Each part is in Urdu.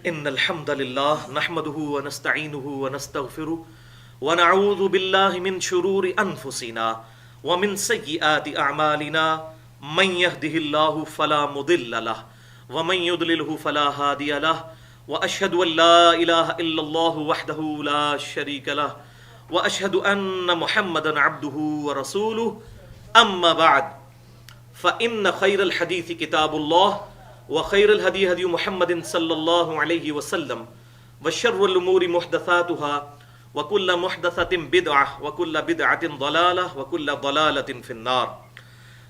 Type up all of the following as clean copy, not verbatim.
ان الحمد لله نحمده ونستعينه ونستغفره ونعوذ بالله من شرور انفسنا ومن سيئات اعمالنا من يهده الله فلا مضل له ومن يضلله فلا هادي له واشهد ان لا اله الا الله وحده لا شريك له واشهد ان محمدا عبده ورسوله اما بعد فان خير الحديث كتاب الله وخير الهدي هدي محمد صلى الله عليه وسلم وشر الأمور محدثاتها وكل محدثة بدعة وكل بدعة ضلالة وكل ضلالة في النار.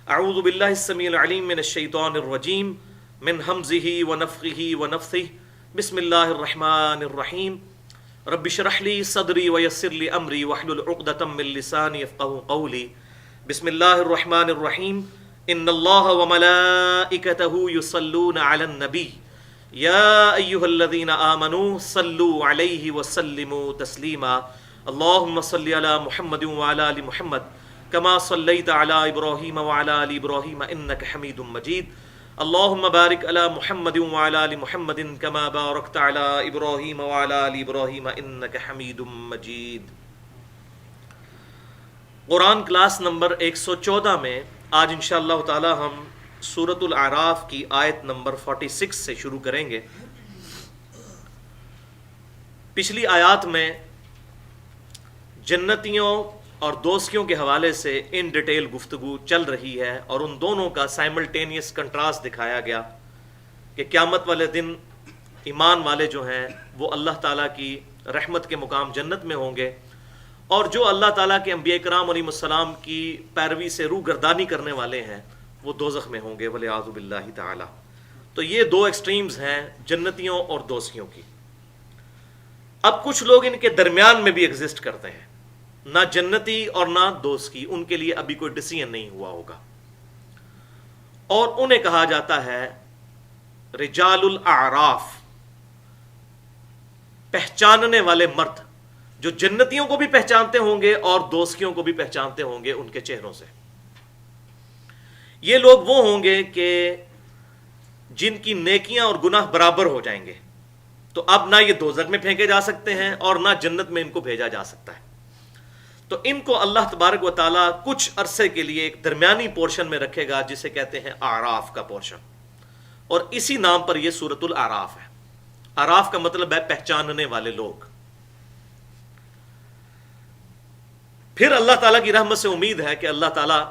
أعوذ بالله السميع العليم من الشيطان الرجيم من همزه ونفخه ونفثه بسم الله الرحمن الرحيم رب اشرح لي صدري ويسر لي أمري واحلل عقدة من لساني يفقهوا قولي. بسم الله الرحمن الرحيم ان اللہ وملائکتہ یصلون علی النبی یا ایہا الذین آمنوا صلوا علیہ وسلموا تسلیما اللہم صل علی محمد وعلی آل محمد کما صلیت علی ابراہیم وعلی آل ابراہیم انک حمید مجید اللہم بارک علی محمد وعلی آل محمد کما بارکت علی ابراہیم وعلی آل ابراہیم انک حمید مجید. قرآن کلاس نمبر 114 میں آج انشاءاللہ تعالی ہم سورۃ الاعراف کی آیت نمبر 46 سے شروع کریں گے. پچھلی آیات میں جنتیوں اور دوزخیوں کے حوالے سے ان ڈیٹیل گفتگو چل رہی ہے اور ان دونوں کا سائملٹینیس کنٹراسٹ دکھایا گیا کہ قیامت والے دن ایمان والے جو ہیں وہ اللہ تعالیٰ کی رحمت کے مقام جنت میں ہوں گے اور جو اللہ تعالیٰ کے انبیاء کرام علیہ السلام کی پیروی سے روگردانی کرنے والے ہیں وہ دوزخ میں ہوں گے والعیاذ باللہ تعالیٰ. تو یہ دو ایکسٹریمز ہیں جنتیوں اور دوزخیوں کی. اب کچھ لوگ ان کے درمیان میں بھی ایگزسٹ کرتے ہیں، نہ جنتی اور نہ دوزخی، ان کے لیے ابھی کوئی ڈیسیژن نہیں ہوا ہوگا اور انہیں کہا جاتا ہے رجال الاعراف، پہچاننے والے مرد، جو جنتیوں کو بھی پہچانتے ہوں گے اور دوزخیوں کو بھی پہچانتے ہوں گے ان کے چہروں سے. یہ لوگ وہ ہوں گے کہ جن کی نیکیاں اور گناہ برابر ہو جائیں گے، تو اب نہ یہ دوزخ میں پھینکے جا سکتے ہیں اور نہ جنت میں ان کو بھیجا جا سکتا ہے. تو ان کو اللہ تبارک و تعالیٰ کچھ عرصے کے لیے ایک درمیانی پورشن میں رکھے گا جسے کہتے ہیں اعراف کا پورشن، اور اسی نام پر یہ سورۃ الاعراف ہے. اعراف کا مطلب ہے پہچاننے والے لوگ. پھر اللہ تعالیٰ کی رحمت سے امید ہے کہ اللہ تعالیٰ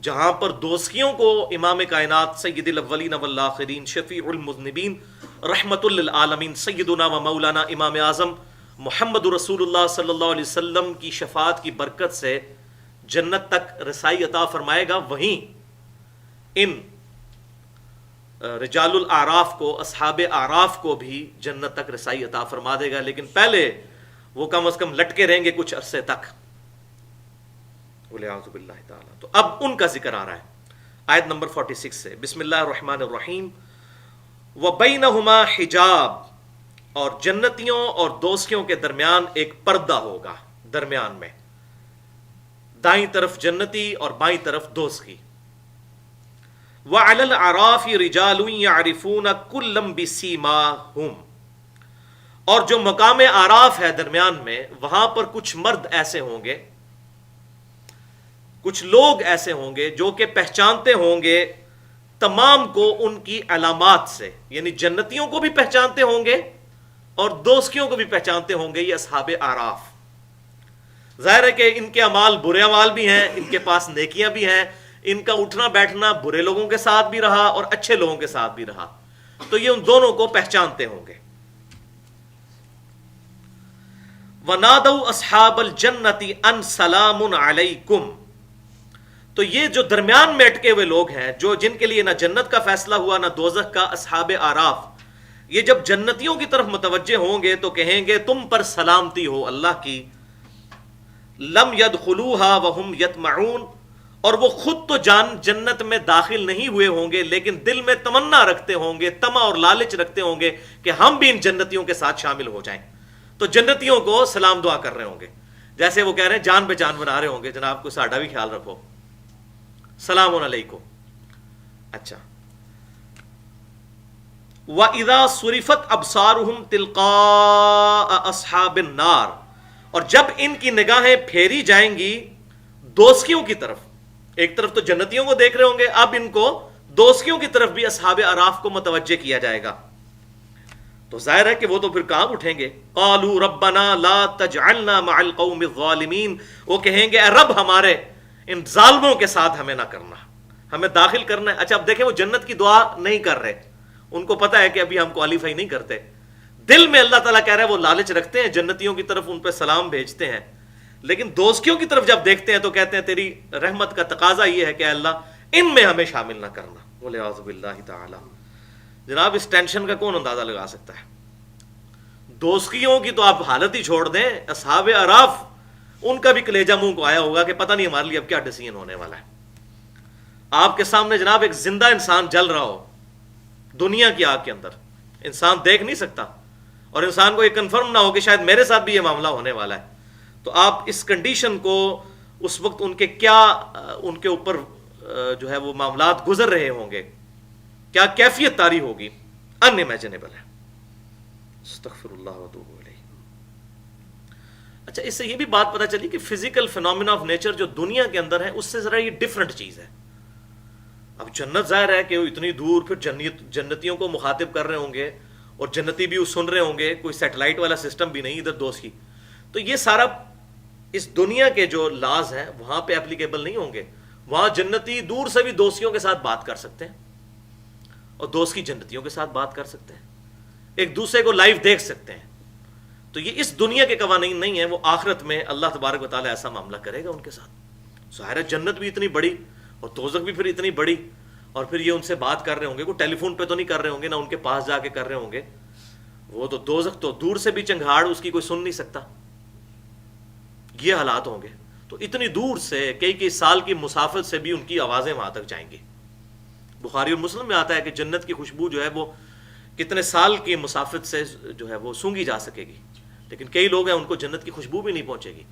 جہاں پر دوزخیوں کو امام کائنات سید الاولین والآخرین شفیع المذنبین رحمت للعالمین سیدنا و مولانا امام اعظم محمد رسول اللہ صلی اللہ علیہ وسلم کی شفاعت کی برکت سے جنت تک رسائی عطا فرمائے گا، وہیں ان رجال الاعراف کو، اصحاب اعراف کو بھی جنت تک رسائی عطا فرما دے گا. لیکن پہلے وہ کم از کم لٹکے رہیں گے کچھ عرصے تک والعیاذ باللہ تعالیٰ. تو اب ان کا ذکر آ رہا ہے آیت نمبر 46 سے. بسم اللہ الرحمن الرحیم وبینہما حجاب، اور جنتیوں اور دوزخیوں کے درمیان ایک پردہ ہوگا، درمیان میں دائیں طرف جنتی اور بائیں طرف دوزخی. وعلی الاعراف رجال یعرفون کلا بسیماہم، اور جو مقام اعراف ہے درمیان میں، وہاں پر کچھ مرد ایسے ہوں گے، کچھ لوگ ایسے ہوں گے جو کہ پہچانتے ہوں گے تمام کو ان کی علامات سے، یعنی جنتیوں کو بھی پہچانتے ہوں گے اور دوزخیوں کو بھی پہچانتے ہوں گے. یہ اصحاب اعراف، ظاہر ہے کہ ان کے اعمال برے اعمال بھی ہیں، ان کے پاس نیکیاں بھی ہیں، ان کا اٹھنا بیٹھنا برے لوگوں کے ساتھ بھی رہا اور اچھے لوگوں کے ساتھ بھی رہا، تو یہ ان دونوں کو پہچانتے ہوں گے. وَنَادَوْا أَصْحَابَ الْجَنَّةِ أَنْ سَلَامٌ عَلَيْكُمْ، تو یہ جو درمیان میں اٹکے ہوئے لوگ ہیں، جو جن کے لیے نہ جنت کا فیصلہ ہوا نہ دوزخ کا، اصحاب اعراف، یہ جب جنتیوں کی طرف متوجہ ہوں گے تو کہیں گے تم پر سلامتی ہو اللہ کی. لم يدخلوها وهم يطمعون، اور وہ خود تو جنت میں داخل نہیں ہوئے ہوں گے لیکن دل میں تمنا رکھتے ہوں گے، طمع اور لالچ رکھتے ہوں گے کہ ہم بھی ان جنتیوں کے ساتھ شامل ہو جائیں. تو جنتیوں کو سلام دعا کر رہے ہوں گے، جیسے وہ کہہ رہے ہیں جان پہ جان بنا رہے ہوں گے، جناب کو ساڈا بھی خیال رکھو، سلام علیکم. اچھا، وَإِذَا صُرِفَتْ أَبْصَارُهُمْ تِلْقَاءَ أَصْحَابِ النَّارِ، اور جب ان کی نگاہیں پھیری جائیں گی دوزخیوں کی طرف، ایک طرف تو جنتیوں کو دیکھ رہے ہوں گے، اب ان کو دوزخیوں کی طرف بھی اصحاب اعراف کو متوجہ کیا جائے گا، تو ظاہر ہے کہ وہ تو پھر کہاں اٹھیں گے؟ قالوا ربنا لا تجعلنا مع القوم الظالمین، وہ کہیں گے اے رب ہمارے ان ظالموں کے ساتھ ہمیں نہ کرنا، ہمیں داخل کرنا ہے۔ اچھا اب دیکھیں وہ جنت کی دعا نہیں کر رہے، ان کو پتا ہے کہ ابھی ہم کوالیفائی نہیں کرتے، دل میں اللہ تعالیٰ کہہ رہا ہے وہ لالچ رکھتے ہیں، جنتیوں کی طرف ان پہ سلام بھیجتے ہیں، لیکن دوزخیوں کی طرف جب دیکھتے ہیں تو کہتے ہیں تیری رحمت کا تقاضا یہ ہے کہ اے اللہ ان میں ہمیں شامل نہ کرنا، والعیاذ باللہ تعالی۔ جناب اس ٹینشن کا کون اندازہ لگا سکتا ہے؟ دوزخیوں کی تو آپ حالت ہی چھوڑ دیں، اصحاب اعراف ان کا بھی کلیجہ منہ کو آیا ہوگا کہ پتہ نہیں ہمارے لیے اب کیا ڈیسیژن ہونے والا ہے۔ آپ کے سامنے جناب ایک زندہ انسان جل رہا ہو دنیا کی آگ کے اندر، انسان دیکھ نہیں سکتا، اور انسان کو یہ کنفرم نہ ہو کہ شاید میرے ساتھ بھی یہ معاملہ ہونے والا ہے، تو آپ اس کنڈیشن کو اس وقت ان کے کیا ان کے اوپر جو ہے وہ معاملات گزر رہے ہوں گے، کیا کیفیت طاری ہوگی، ان امیجنیبل ہے۔ استغفر اللہ واتوب الیہ۔ اچھا اس سے یہ بھی بات پتہ چلی کہ فزیکل فینومینا آف نیچر جو دنیا کے اندر ہے اس سے ذرا یہ ڈفرنٹ چیز ہے۔ اب جنت ظاہر ہے کہ وہ اتنی دور، پھر جنتیوں کو مخاطب کر رہے ہوں گے اور جنتی بھی سن رہے ہوں گے، کوئی سیٹلائٹ والا سسٹم بھی نہیں ادھر دوست کی، تو یہ سارا اس دنیا کے جو لاز ہیں وہاں پہ اپلیکیبل نہیں ہوں گے۔ وہاں جنتی دور سے بھی دوستیوں کے ساتھ بات کر سکتے ہیں اور دوست کی جنتیوں کے ساتھ بات کر سکتے ہیں، ایک دوسرے کو لائیو دیکھ سکتے ہیں، تو یہ اس دنیا کے قوانین نہیں ہیں، وہ آخرت میں اللہ تبارک و تعالیٰ ایسا معاملہ کرے گا ان کے ساتھ۔ ظاہر ہے جنت بھی اتنی بڑی اور دوزخ بھی پھر اتنی بڑی، اور پھر یہ ان سے بات کر رہے ہوں گے، کوئی ٹیلی فون پہ تو نہیں کر رہے ہوں گے، نہ ان کے پاس جا کے کر رہے ہوں گے، وہ تو دوزخ تو دور سے بھی چنگھاڑ اس کی کوئی سن نہیں سکتا، یہ حالات ہوں گے۔ تو اتنی دور سے کئی سال کی مسافت سے بھی ان کی آوازیں وہاں تک جائیں گی۔ بخاری اور مسلم میں آتا ہے کہ جنت کی خوشبو جو ہے وہ کتنے سال کی مسافت سے جو ہے وہ سونگی جا سکے گی، لیکن کئی لوگ ہیں ان کو جنت کی خوشبو بھی نہیں پہنچے گی۔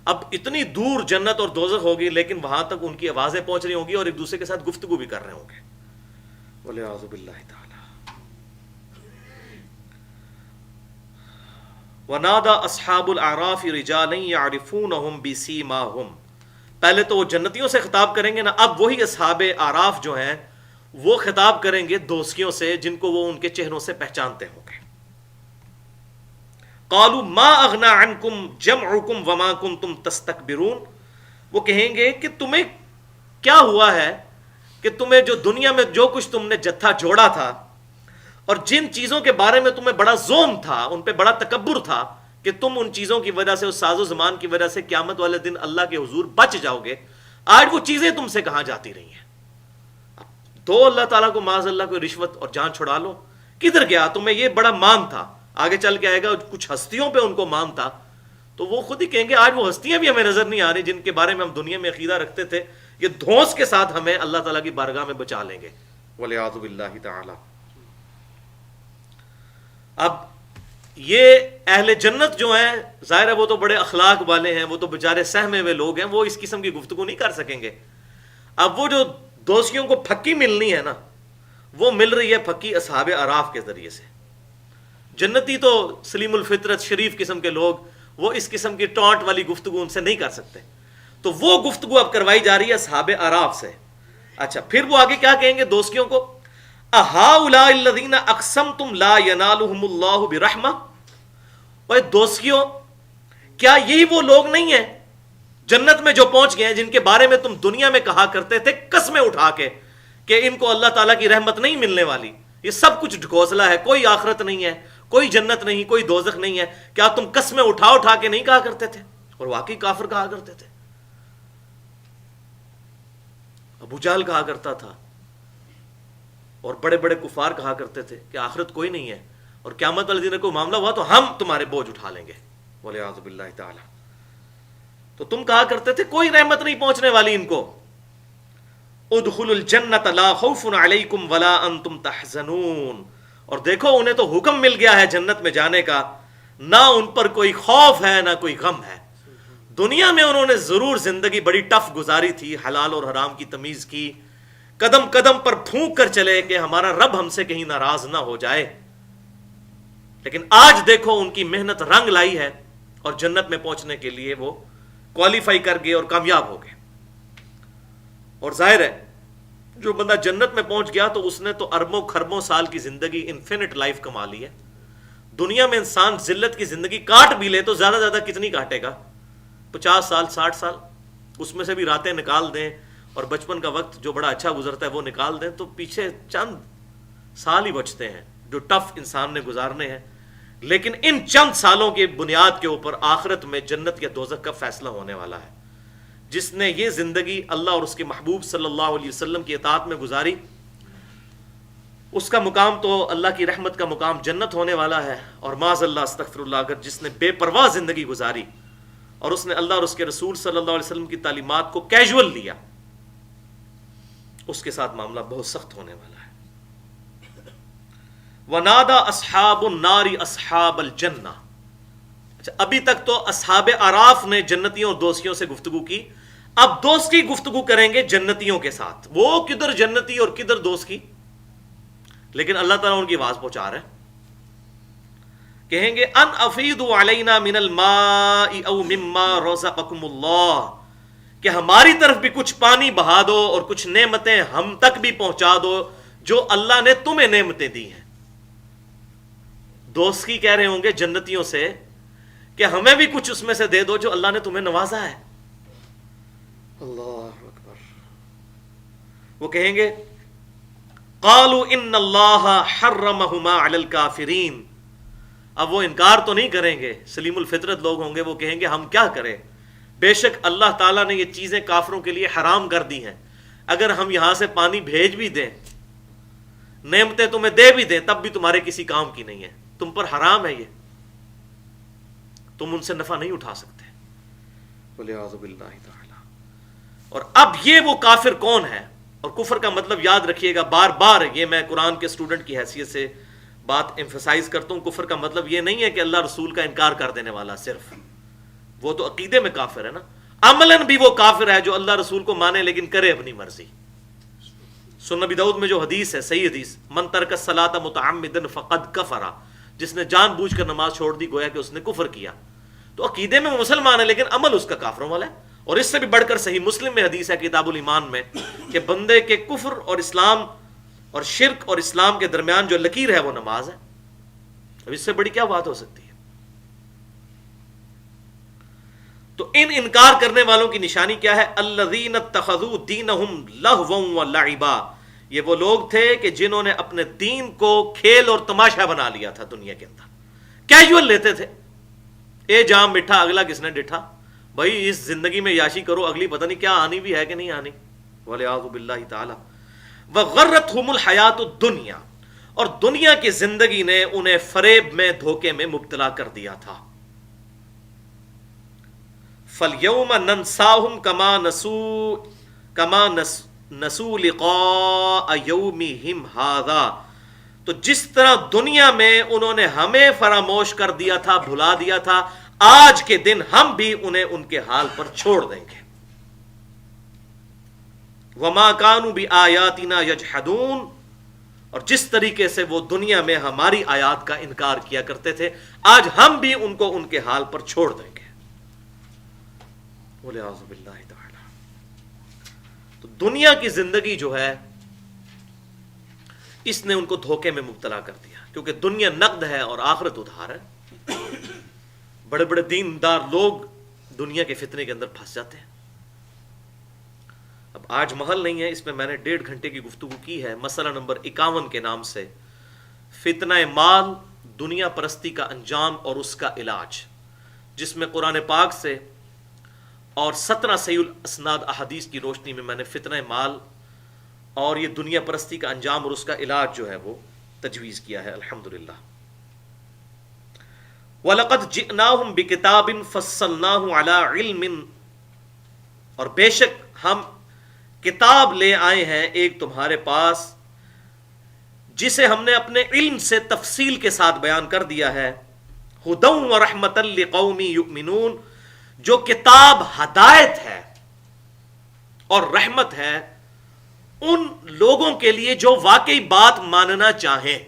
اب اتنی دور جنت اور دوزخ ہوگی لیکن وہاں تک ان کی آوازیں پہنچ رہی ہوں گی اور ایک دوسرے کے ساتھ گفتگو بھی کر رہے ہوں گے، والعیاذ باللہ تعالی۔ وَنَادَى أَصْحَابُ الْأَعْرَافِ رِجَالًا يَعْرِفُونَهُمْ بِسِيمَاهُمْ، پہلے تو وہ جنتیوں سے خطاب کریں گے نا، اب وہی اصحاب اعراف جو ہیں وہ خطاب کریں گے دوزخیوں سے جن کو وہ ان کے چہروں سے پہچانتے ہوں گے۔ قالوا ما اغنى عنكم جمعكم وما كنتم تستكبرون، وہ کہیں گے کہ تمہیں کیا ہوا ہے کہ تمہیں جو دنیا میں جو کچھ تم نے جتھا جوڑا تھا اور جن چیزوں کے بارے میں تمہیں بڑا زوم تھا، ان پہ بڑا تکبر تھا کہ تم ان چیزوں کی وجہ سے، اس ساز و زمان کی وجہ سے قیامت والے دن اللہ کے حضور بچ جاؤ گے، آج وہ چیزیں تم سے کہاں جاتی رہی ہیں؟ دو اللہ تعالیٰ کو معاذ اللہ کوئی رشوت اور جان چھڑا لو، کدھر گیا؟ تمہیں یہ بڑا مان تھا، آگے چل کے آئے گا کچھ ہستیوں پہ ان کو مان تھا، تو وہ خود ہی کہیں گے آج وہ ہستیاں بھی ہمیں نظر نہیں آ رہی جن کے بارے میں ہم دنیا میں عقیدہ رکھتے تھے، یہ دھونس کے ساتھ ہمیں اللہ تعالیٰ کی بارگاہ میں بچا لیں گے، والعیاذ باللہ تعالی۔ اب یہ اہل جنت جو ہیں ظاہر ہے وہ تو بڑے اخلاق والے ہیں، وہ تو بیچارے سہمے ہوئے لوگ ہیں، وہ اس قسم کی گفتگو نہیں کر سکیں گے۔ اب وہ جو دوستیوں کو پھکی ملنی ہے نا، وہ مل رہی ہے پھکی اصحاب اعراف کے ذریعے سے۔ جنتی تو سلیم الفطرت شریف قسم کے لوگ، وہ اس قسم کی ٹانٹ والی گفتگو ان سے نہیں کر سکتے، تو وہ گفتگو اب کروائی جا رہی ہے اصحاب اعراف سے۔ اچھا پھر وہ آگے کیا کہیں گے دوستیوں کو؟ اہؤلاء الذین اقسمتم لا ینالهم اللہ برحمہ، اوے دوستیوں کیا یہی وہ لوگ نہیں ہیں جنت میں جو پہنچ گئے ہیں جن کے بارے میں تم دنیا میں کہا کرتے تھے قسمیں اٹھا کے کہ ان کو اللہ تعالیٰ کی رحمت نہیں ملنے والی، یہ سب کچھ ڈھکوسلا ہے، کوئی آخرت نہیں ہے، کوئی جنت نہیں، کوئی دوزخ نہیں ہے، کیا تم قسمیں اٹھا اٹھا کے نہیں کہا کرتے تھے؟ اور واقعی کافر کہا کرتے تھے، ابو جہل کہا کرتا تھا اور بڑے بڑے کفار کہا کرتے تھے کہ آخرت کوئی نہیں ہے اور قیامت والے دن کوئی معاملہ ہوا تو ہم تمہارے بوجھ اٹھا لیں گے، والعیاذ باللہ تعالی۔ تو تم کہا کرتے تھے کوئی رحمت نہیں پہنچنے والی ان کو، ادخلوا الجنت لا خوف علیکم ولا انتم تحزنون، اور دیکھو انہیں تو حکم مل گیا ہے جنت میں جانے کا، نہ ان پر کوئی خوف ہے نہ کوئی غم ہے۔ دنیا میں انہوں نے ضرور زندگی بڑی ٹف گزاری تھی، حلال اور حرام کی تمیز کی، قدم قدم پر پھونک کر چلے کہ ہمارا رب ہم سے کہیں ناراض نہ ہو جائے. لیکن آج دیکھو ان کی محنت رنگ لائی ہے اور جنت میں پہنچنے کے لیے وہ کوالیفائی کر گئے اور کامیاب ہو گئے. اور ظاہر ہے جو بندہ جنت میں پہنچ گیا تو اس نے تو اربوں خربوں سال کی زندگی انفینٹ لائف کما لی ہے. دنیا میں انسان ذلت کی زندگی کاٹ بھی لے تو زیادہ زیادہ کتنی کاٹے گا؟ 50 سال 60 سال. اس میں سے بھی راتیں نکال دیں اور بچپن کا وقت جو بڑا اچھا گزرتا ہے وہ نکال دیں تو پیچھے چند سال ہی بچتے ہیں جو ٹف انسان نے گزارنے ہیں. لیکن ان چند سالوں کے بنیاد کے اوپر آخرت میں جنت یا دوزخ کا فیصلہ ہونے والا ہے. جس نے یہ زندگی اللہ اور اس کے محبوب صلی اللہ علیہ وسلم کی اطاعت میں گزاری اس کا مقام تو اللہ کی رحمت کا مقام جنت ہونے والا ہے. اور معاذ اللہ استغفر اللہ اگر جس نے بے پرواہ زندگی گزاری اور اس نے اللہ اور اس کے رسول صلی اللہ علیہ وسلم کی تعلیمات کو کیجول لیا اس کے ساتھ معاملہ بہت سخت ہونے والا ہے. وَنَادَى أَصْحَابُ النَّارِ أَصْحَابَ الْجَنَّةِ. اچھا ابھی تک تو اصحاب اعراف نے جنتیوں اور دوستیوں سے گفتگو کی. اب دوست کی گفتگو کریں گے جنتیوں کے ساتھ. وہ کدھر جنتی اور کدھر دوست کی؟ لیکن اللہ تعالیٰ ان کی آواز پہنچا رہے ہیں. کہیں گے ان افیدوا علینا من الماء او مما رزقکم اللہ کہ ہماری طرف بھی کچھ پانی بہا دو اور کچھ نعمتیں ہم تک بھی پہنچا دو جو اللہ نے تمہیں نعمتیں دی ہیں. دوست کی کہہ رہے ہوں گے جنتیوں سے کہ ہمیں بھی کچھ اس میں سے دے دو جو اللہ نے تمہیں نوازا ہے. اللہ اکبر. وہ کہیں گے قالوا ان اللہ حرمہما علی الکافرین. اب وہ انکار تو نہیں کریں گے, سلیم الفطرت لوگ ہوں گے, وہ کہیں گے ہم کیا کریں, بے شک اللہ تعالیٰ نے یہ چیزیں کافروں کے لیے حرام کر دی ہیں. اگر ہم یہاں سے پانی بھیج بھی دیں, نعمتیں تمہیں دے بھی دیں, تب بھی تمہارے کسی کام کی نہیں ہے, تم پر حرام ہے, یہ تم ان سے نفع نہیں اٹھا سکتے. وَلِعَاذُ بِاللَّهِ تَعَالَى. اور اب یہ وہ کافر کون ہے؟ اور کفر کا مطلب یاد رکھیے گا, بار بار یہ میں قرآن کے اسٹوڈنٹ کی حیثیت سے بات ایمفسائز کرتا ہوں, کفر کا مطلب یہ نہیں ہے کہ اللہ رسول کا انکار کر دینے والا صرف, وہ تو عقیدے میں کافر ہے نا. عملاً بھی وہ کافر ہے جو اللہ رسول کو مانے لیکن کرے اپنی مرضی. سنن نبی داؤد میں جو حدیث ہے, صحیح حدیث, من ترک الصلاۃ متعمدا فقد کفر, جس نے جان بوجھ کر نماز چھوڑ دی گویا کہ اس نے کفر کیا. تو عقیدے میں وہ مسلمان ہے لیکن عمل اس کا کافروں والا ہے. اور اس سے بھی بڑھ کر صحیح مسلم میں حدیث ہے کتاب الایمان میں کہ بندے کے کفر اور اسلام اور شرک اور اسلام کے درمیان جو لکیر ہے وہ نماز ہے. اب اس سے بڑی کیا بات ہو سکتی ہے؟ تو ان انکار کرنے والوں کی نشانی کیا ہے؟ الذین اتخذوا دینہم لہوا ولعبا. یہ وہ لوگ تھے کہ جنہوں نے اپنے دین کو کھیل اور تماشا بنا لیا تھا دنیا کے اندر. کیجول لیتے تھے, اے جام مٹھا اگلا کس نے ڈٹھا, بھائی اس زندگی میں یاشی کرو, اگلی پتہ نہیں کیا آنی بھی ہے کہ نہیں آنی. وَلِعَاذُ بِاللَّهِ تَعَالَى. وَغَرَّتْهُمُ الْحَيَاةُ الدُّنْيَا. اور دنیا کی زندگی نے انہیں فریب میں دھوکے میں مبتلا کر دیا تھا. فَالْيَوْمَ نَنْسَاهُمْ كَمَا نَسُوا لِقَاءَ يَوْمِهِمْ هَذَا. تو جس طرح دنیا میں انہوں نے ہمیں فراموش کر دیا تھا, بھلا دیا تھا, آج کے دن ہم بھی انہیں ان کے حال پر چھوڑ دیں گے. وَمَا كَانُوا بِآيَاتِنَا يَجْحَدُونَ. اور جس طریقے سے وہ دنیا میں ہماری آیات کا انکار کیا کرتے تھے, آج ہم بھی ان کو ان کے حال پر چھوڑ دیں گے. وَلِعَاذُ بِاللَّهِ تَعَالَى. تو دنیا کی زندگی جو ہے اس نے ان کو دھوکے میں مبتلا کر دیا, کیونکہ دنیا نقد ہے اور آخرت ادھار ہے. بڑے بڑے دیندار لوگ دنیا کے فتنے کے اندر پھنس جاتے ہیں. اب آج محل نہیں ہے, اس میں نے 1.5 گھنٹے کی گفتگو کی ہے, مسئلہ نمبر 51 کے نام سے, فتنہ مال, دنیا پرستی کا انجام اور اس کا علاج, جس میں قرآن پاک سے اور 17 صحیح الاسناد احادیث کی روشنی میں نے فتنہ مال اور یہ دنیا پرستی کا انجام اور اس کا علاج جو ہے وہ تجویز کیا ہے. الحمدللہ. وَلَقَدْ جِئْنَاهُمْ بِكِتَابٍ فَصَّلْنَاهُ عَلَىٰ عِلْمٍ. اور بے شک ہم کتاب لے آئے ہیں ایک تمہارے پاس جسے ہم نے اپنے علم سے تفصیل کے ساتھ بیان کر دیا ہے. ہدی ورحمۃ لقوم یؤمنون. جو کتاب ہدایت ہے اور رحمت ہے ان لوگوں کے لیے جو واقعی بات ماننا چاہیں.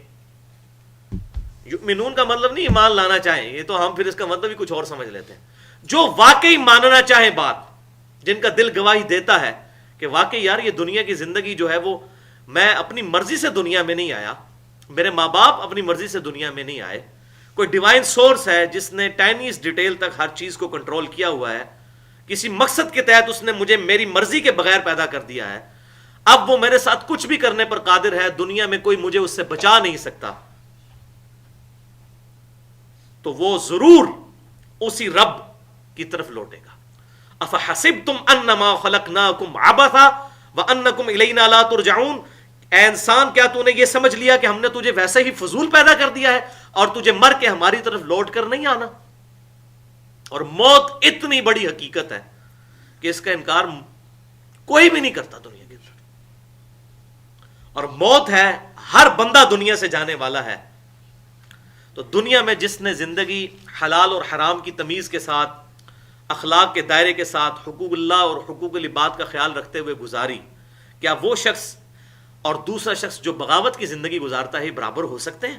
یؤمنون کا مطلب نہیں ایمان لانا چاہیں، یہ تو ہم پھر اس کا مطلب ہی کچھ اور سمجھ لیتے ہیں. جو واقعی ماننا چاہیں بات، جن کا دل گواہی دیتا ہے کہ واقعی یار یہ دنیا کی زندگی جو ہے وہ میں اپنی مرضی سے دنیا میں نہیں آیا، میرے ماں باپ اپنی مرضی سے دنیا میں نہیں آئے، کوئی ڈیوائن سورس ہے جس نے ٹائنیز ڈیٹیل تک ہر چیز کو کنٹرول کیا ہوا ہے، کسی مقصد کے تحت اس نے مجھے میری مرضی کے بغیر پیدا کر دیا ہے، اب وہ میرے ساتھ کچھ بھی کرنے پر قادر ہے، دنیا میں کوئی مجھے اس سے بچا نہیں سکتا، تو وہ ضرور اسی رب کی طرف لوٹے گا. افحسبتم انما خلقناکم عبثا وانکم الینا لا ترجعون. اے انسان کیا تو نے یہ سمجھ لیا کہ ہم نے تجھے ویسے ہی فضول پیدا کر دیا ہے اور تجھے مر کے ہماری طرف لوٹ کر نہیں آنا؟ اور موت اتنی بڑی حقیقت ہے کہ اس کا انکار کوئی بھی نہیں کرتا دنیا کے اندر. اور موت ہے، ہر بندہ دنیا سے جانے والا ہے. تو دنیا میں جس نے زندگی حلال اور حرام کی تمیز کے ساتھ، اخلاق کے دائرے کے ساتھ، حقوق اللہ اور حقوق العباد کا خیال رکھتے ہوئے گزاری، کیا وہ شخص اور دوسرا شخص جو بغاوت کی زندگی گزارتا ہے برابر ہو سکتے ہیں؟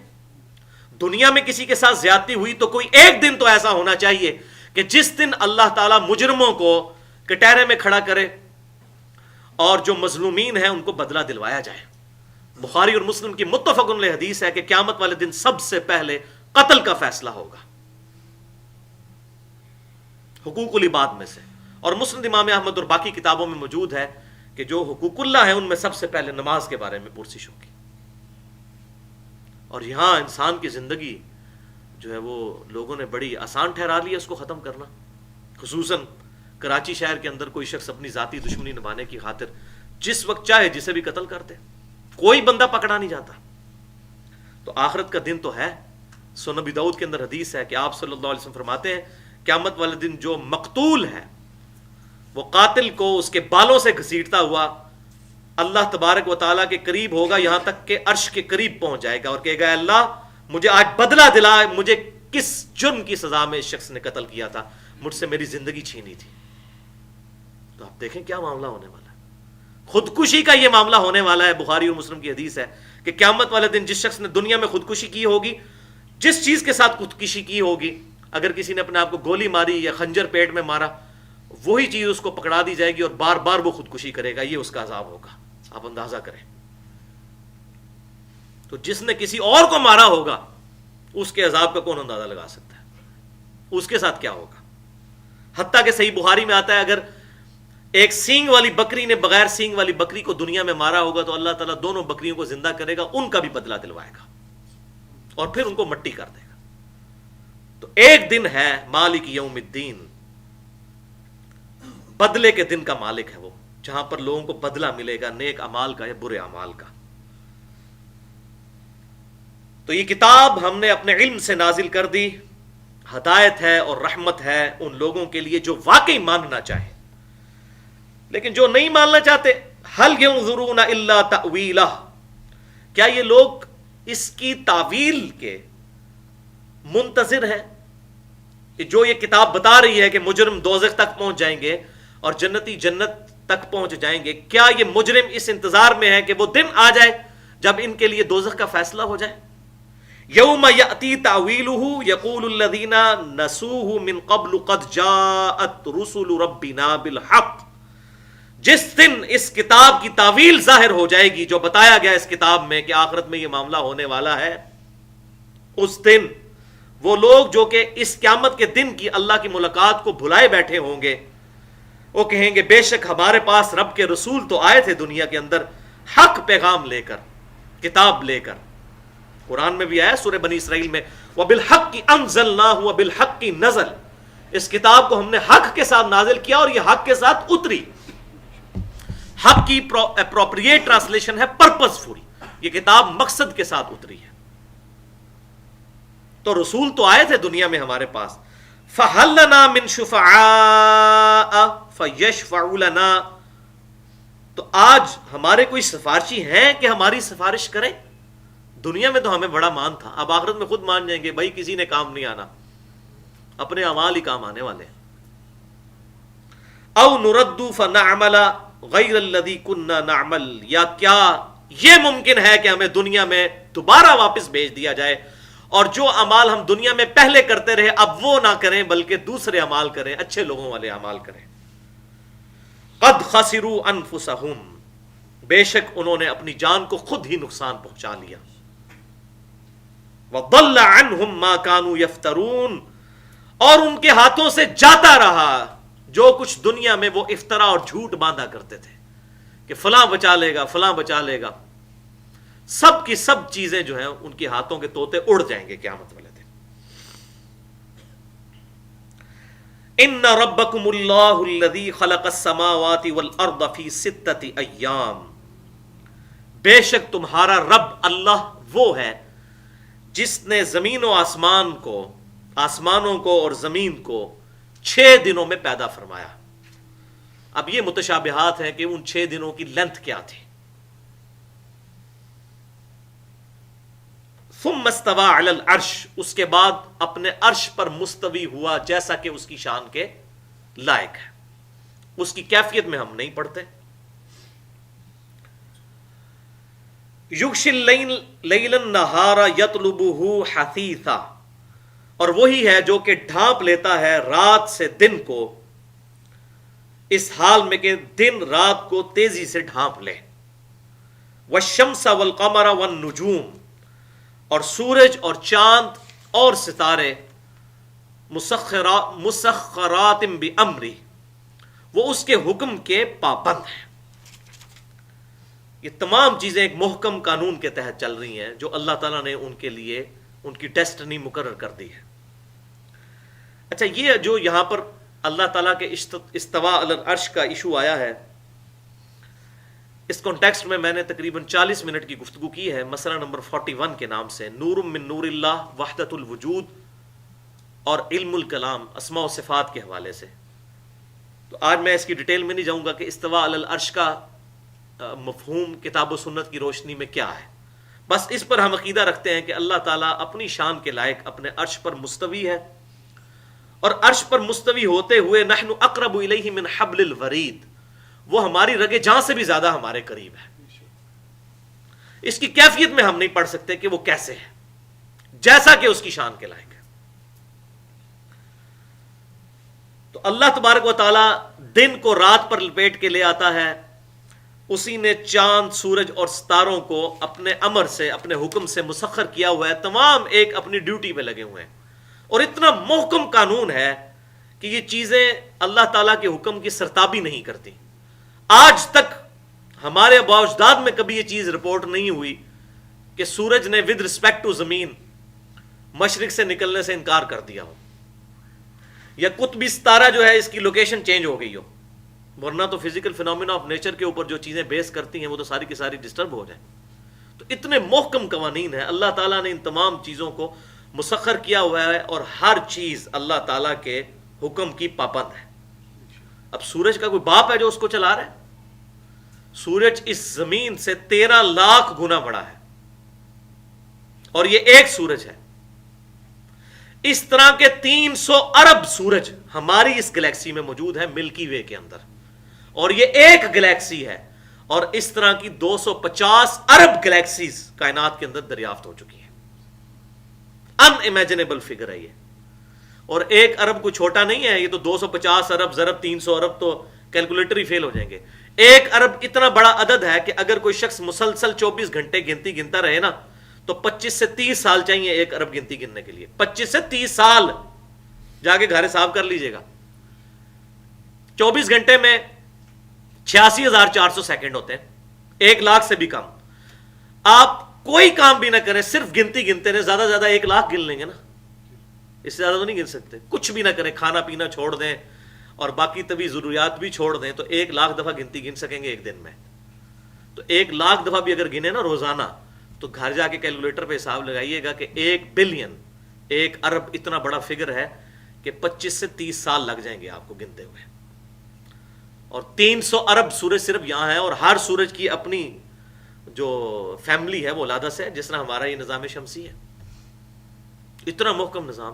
دنیا میں کسی کے ساتھ زیادتی ہوئی تو کوئی ایک دن تو ایسا ہونا چاہیے کہ جس دن اللہ تعالیٰ مجرموں کو کٹہرے میں کھڑا کرے اور جو مظلومین ہیں ان کو بدلہ دلوایا جائے. بخاری اور مسلم کی متفق علیہ حدیث ہے کہ قیامت والے دن سب سے پہلے قتل کا فیصلہ ہوگا حقوق العباد میں سے. اور مسند امام احمد اور باقی کتابوں میں موجود ہے کہ جو حقوق اللہ ہیں ان میں سب سے پہلے نماز کے بارے میں پرسش ہوگی. اور یہاں انسان کی زندگی جو ہے وہ لوگوں نے بڑی آسان ٹھہرا لی ہے اس کو ختم کرنا. خصوصاً کراچی شہر کے اندر کوئی شخص اپنی ذاتی دشمنی نبھانے کی خاطر جس وقت چاہے جسے بھی قتل کر دے، کوئی بندہ پکڑا نہیں جاتا. تو آخرت کا دن تو ہے. سنن ابی داؤد کے اندر حدیث ہے کہ آپ صلی اللہ علیہ وسلم فرماتے ہیں قیامت والے دن جو مقتول ہے وہ قاتل کو اس کے بالوں سے گھسیٹتا ہوا اللہ تبارک و تعالیٰ کے قریب ہوگا، یہاں تک کہ عرش کے قریب پہنچ جائے گا اور کہے گا اللہ مجھے آج بدلہ دلا، مجھے کس جرم کی سزا میں اس شخص نے قتل کیا تھا، مجھ سے میری زندگی چھینی تھی. تو آپ دیکھیں کیا معاملہ ہونے والا ہے. خودکشی کا یہ معاملہ ہونے والا ہے. بخاری اور مسلم کی حدیث ہے کہ قیامت والے دن جس شخص نے دنیا میں خودکشی کی ہوگی، جس چیز کے ساتھ خودکشی کی ہوگی، اگر کسی نے اپنے آپ کو گولی ماری یا خنجر پیٹ میں مارا، وہی چیز اس کو پکڑا دی جائے گی اور بار بار وہ خودکشی کرے گا. یہ اس کا عذاب ہوگا. آپ اندازہ کریں. تو جس نے کسی اور کو مارا ہوگا اس کے عذاب کا کون اندازہ لگا سکتا ہے؟ اس کے ساتھ کیا ہوگا؟ حتیٰ کہ صحیح بخاری میں آتا ہے اگر ایک سینگ والی بکری نے بغیر سینگ والی بکری کو دنیا میں مارا ہوگا تو اللہ تعالیٰ دونوں بکریوں کو زندہ کرے گا، ان کا بھی بدلہ دلوائے گا اور پھر ان کو مٹی کر دے گا. تو ایک دن ہے مالک یوم الدین، بدلے کے دن کا مالک ہے وہ، جہاں پر لوگوں کو بدلہ ملے گا نیک اعمال کا یا برے اعمال کا. تو یہ کتاب ہم نے اپنے علم سے نازل کر دی، ہدایت ہے اور رحمت ہے ان لوگوں کے لیے جو واقعی ماننا چاہیں. لیکن جو نہیں ماننا چاہتے، هل ينظرون الا تأویلہ، کیا یہ لوگ اس کی تعویل کے منتظر ہیں کہ جو یہ کتاب بتا رہی ہے کہ مجرم دوزخ تک پہنچ جائیں گے اور جنتی جنت تک پہنچ جائیں گے، کیا یہ مجرم اس انتظار میں ہے کہ وہ دن آ جائے جب ان کے لیے دوزخ کا فیصلہ ہو جائے؟ یوم یأتی تأویلہ یقول الذین نسوہ من قبل قد جاءت رسل ربنا بالحق، جس دن اس کتاب کی تعویل ظاہر ہو جائے گی جو بتایا گیا اس کتاب میں کہ آخرت میں یہ معاملہ ہونے والا ہے، اس دن وہ لوگ جو کہ اس قیامت کے دن کی اللہ کی ملاقات کو بھلائے بیٹھے ہوں گے، وہ کہیں گے بے شک ہمارے پاس رب کے رسول تو آئے تھے دنیا کے اندر حق پیغام لے کر، کتاب لے کر. قرآن میں بھی آیا سورہ بنی اسرائیل میں وَبِالْحَقِّ أَنزَلْنَاهُ وَبِالْحَقِّ نَزَلَ، اس کتاب کو ہم نے حق کے ساتھ نازل کیا اور یہ حق کے ساتھ اتری. حق کی اپروپریٹ ٹرانسلیشن ہے پرپز فل، یہ کتاب مقصد کے ساتھ اتری ہے. تو رسول تو آئے تھے دنیا میں ہمارے پاس. فَهَلْ لَنَا مِن شُفَعَاءَ فَيَشْفَعُوا لَنَا، تو آج ہمارے کوئی سفارشی ہیں کہ ہماری سفارش کریں؟ دنیا میں تو ہمیں بڑا مان تھا، اب آخرت میں خود مان جائیں گے بھائی کسی نے کام نہیں آنا، اپنے اعمال ہی کام آنے والے ہیں. او نرد فنعمل غیر الذی کننا نعمل، یا کیا یہ ممکن ہے کہ ہمیں دنیا میں دوبارہ واپس بھیج دیا جائے اور جو اعمال ہم دنیا میں پہلے کرتے رہے اب وہ نہ کریں بلکہ دوسرے اعمال کریں، اچھے لوگوں والے اعمال کریں۔ قد خسروا انفسہم، بے شک انہوں نے اپنی جان کو خود ہی نقصان پہنچا لیا۔ وضل عنہم ما كانوا یفترون، اور ان کے ہاتھوں سے جاتا رہا جو کچھ دنیا میں وہ افطرا اور جھوٹ باندھا کرتے تھے کہ فلاں بچا لے گا، فلاں بچا لے گا، سب کی سب چیزیں جو ہیں ان کے ہاتھوں کے طوطے اڑ جائیں گے قیامت والے دن۔ ان ربکم اللہ الذی خلق السماوات والارض فی 6 ایام، بے شک تمہارا رب اللہ وہ ہے جس نے زمین و آسمانوں کو اور زمین کو 6 دنوں میں پیدا فرمایا۔ اب یہ متشابہات ہیں کہ ان 6 دنوں کی لینتھ کیا تھی۔ ثم استوى علی العرش، اس کے بعد اپنے عرش پر مستوی ہوا جیسا کہ اس کی شان کے لائق ہے، اس کی کیفیت میں ہم نہیں پڑھتے۔ یغشی اللیل النہار یطلبہ حثیثا، اور وہی ہے جو کہ ڈھانپ لیتا ہے رات سے دن کو، اس حال میں کہ دن رات کو تیزی سے ڈھانپ لے۔ والشمس والقمر والنجوم، اور سورج اور چاند اور ستارے، مسخرات بامری، وہ اس کے حکم کے پابند ہیں۔ یہ تمام چیزیں ایک محکم قانون کے تحت چل رہی ہیں جو اللہ تعالیٰ نے ان کے لیے ان کی ڈیسٹنی مقرر کر دی ہے۔ اچھا، یہ جو یہاں پر اللہ تعالیٰ کے استوا علی العرش کا ایشو آیا ہے، اس کانٹیکسٹ میں نے تقریباً 40 منٹ کی گفتگو کی ہے، مسئلہ نمبر 41 کے نام سے، نور من نور اللہ، وحدت الوجود اور علم الکلام، اسماء و صفات کے حوالے سے۔ تو آج میں اس کی ڈیٹیل میں نہیں جاؤں گا کہ استوا علی العرش کا مفہوم کتاب و سنت کی روشنی میں کیا ہے، بس اس پر ہم عقیدہ رکھتے ہیں کہ اللہ تعالیٰ اپنی شان کے لائق اپنے عرش پر مستوی ہے، اور عرش پر مستوی ہوتے ہوئے نحن اقرب الیہ من حبل الورید، وہ ہماری رگے جاں سے بھی زیادہ ہمارے قریب ہے۔ اس کی کیفیت میں ہم نہیں پڑھ سکتے کہ وہ کیسے ہے، جیسا کہ اس کی شان کے لائق ہے۔ تو اللہ تبارک و تعالی دن کو رات پر لپیٹ کے لے آتا ہے، اسی نے چاند، سورج اور ستاروں کو اپنے امر سے، اپنے حکم سے مسخر کیا ہوا ہے، تمام ایک اپنی ڈیوٹی پہ لگے ہوئے ہیں، اور اتنا محکم قانون ہے کہ یہ چیزیں اللہ تعالیٰ کے حکم کی سرتابی نہیں کرتی۔ آج تک ہمارے آباء و اجداد میں کبھی یہ چیز رپورٹ نہیں ہوئی کہ سورج نے ود رسپیکٹ ٹو زمین مشرق سے نکلنے سے انکار کر دیا ہو، یا قطبی ستارہ جو ہے اس کی لوکیشن چینج ہو گئی ہو، ورنہ تو فزیکل فینومینا آف نیچر کے اوپر جو چیزیں بیس کرتی ہیں وہ تو ساری کی ساری ڈسٹرب ہو جائیں۔ تو اتنے محکم قوانین ہیں، اللہ تعالیٰ نے ان تمام چیزوں کو مسخر کیا ہوا ہے، اور ہر چیز اللہ تعالیٰ کے حکم کی پابند ہے۔ اب سورج کا کوئی باپ ہے جو اس کو چلا رہا ہے؟ سورج اس زمین سے 13 لاکھ گنا بڑا ہے، اور یہ ایک سورج ہے۔ اس طرح کے 300 ارب سورج ہماری اس گلیکسی میں موجود ہے، ملکی وے کے اندر، اور یہ ایک گلیکسی ہے، اور اس طرح کی 250 ارب گلیکسیز کائنات کے اندر دریافت ہو چکی ہیں۔ ان امیجنیبل فگر ہے یہ، اور ایک ارب کوئی چھوٹا نہیں ہے، یہ تو 250 ارب ضرب 300 ارب تو کیلکولیٹر ہی فیل ہو جائیں گے۔ ایک ارب اتنا بڑا عدد ہے کہ اگر کوئی شخص مسلسل 24 گھنٹے گنتی گنتا رہے نا تو 25 سے 30 سال چاہیے ایک ارب گنتی گننے کے لیے، 25 سے 30 سال، جا کے گھر حساب کر لیجئے گا۔ 24 گھنٹے میں 86,400 سیکنڈ ہوتے ہیں، 1 لاکھ سے بھی کم۔ آپ کوئی کام بھی نہ کریں، صرف گنتی گنتے رہیں، زیادہ سے زیادہ 1 لاکھ گن لیں گے نا، اس سے زیادہ تو نہیں گن سکتے۔ کچھ بھی نہ کریں، کھانا پینا چھوڑ دیں اور باقی طبی ضروریات بھی چھوڑ دیں تو 1 لاکھ دفعہ گنتی گن سکیں گے ایک دن میں۔ تو 1 لاکھ دفعہ بھی اگر گنے نا روزانہ تو گھر جا کے کیلکولیٹر پہ حساب لگائیے گا کہ 1 بلین، 1 ارب اتنا بڑا فگر ہے کہ 25 سے 30 سال لگ جائیں گے آپ کو گنتے ہوئے، اور 300 ارب سورج صرف یہاں ہے، اور ہر سورج کی اپنی جو فیملی ہے وہ علیحدہ سے ہے، جس طرح ہمارا یہ نظام شمسی ہے۔ اتنا محکم نظام۔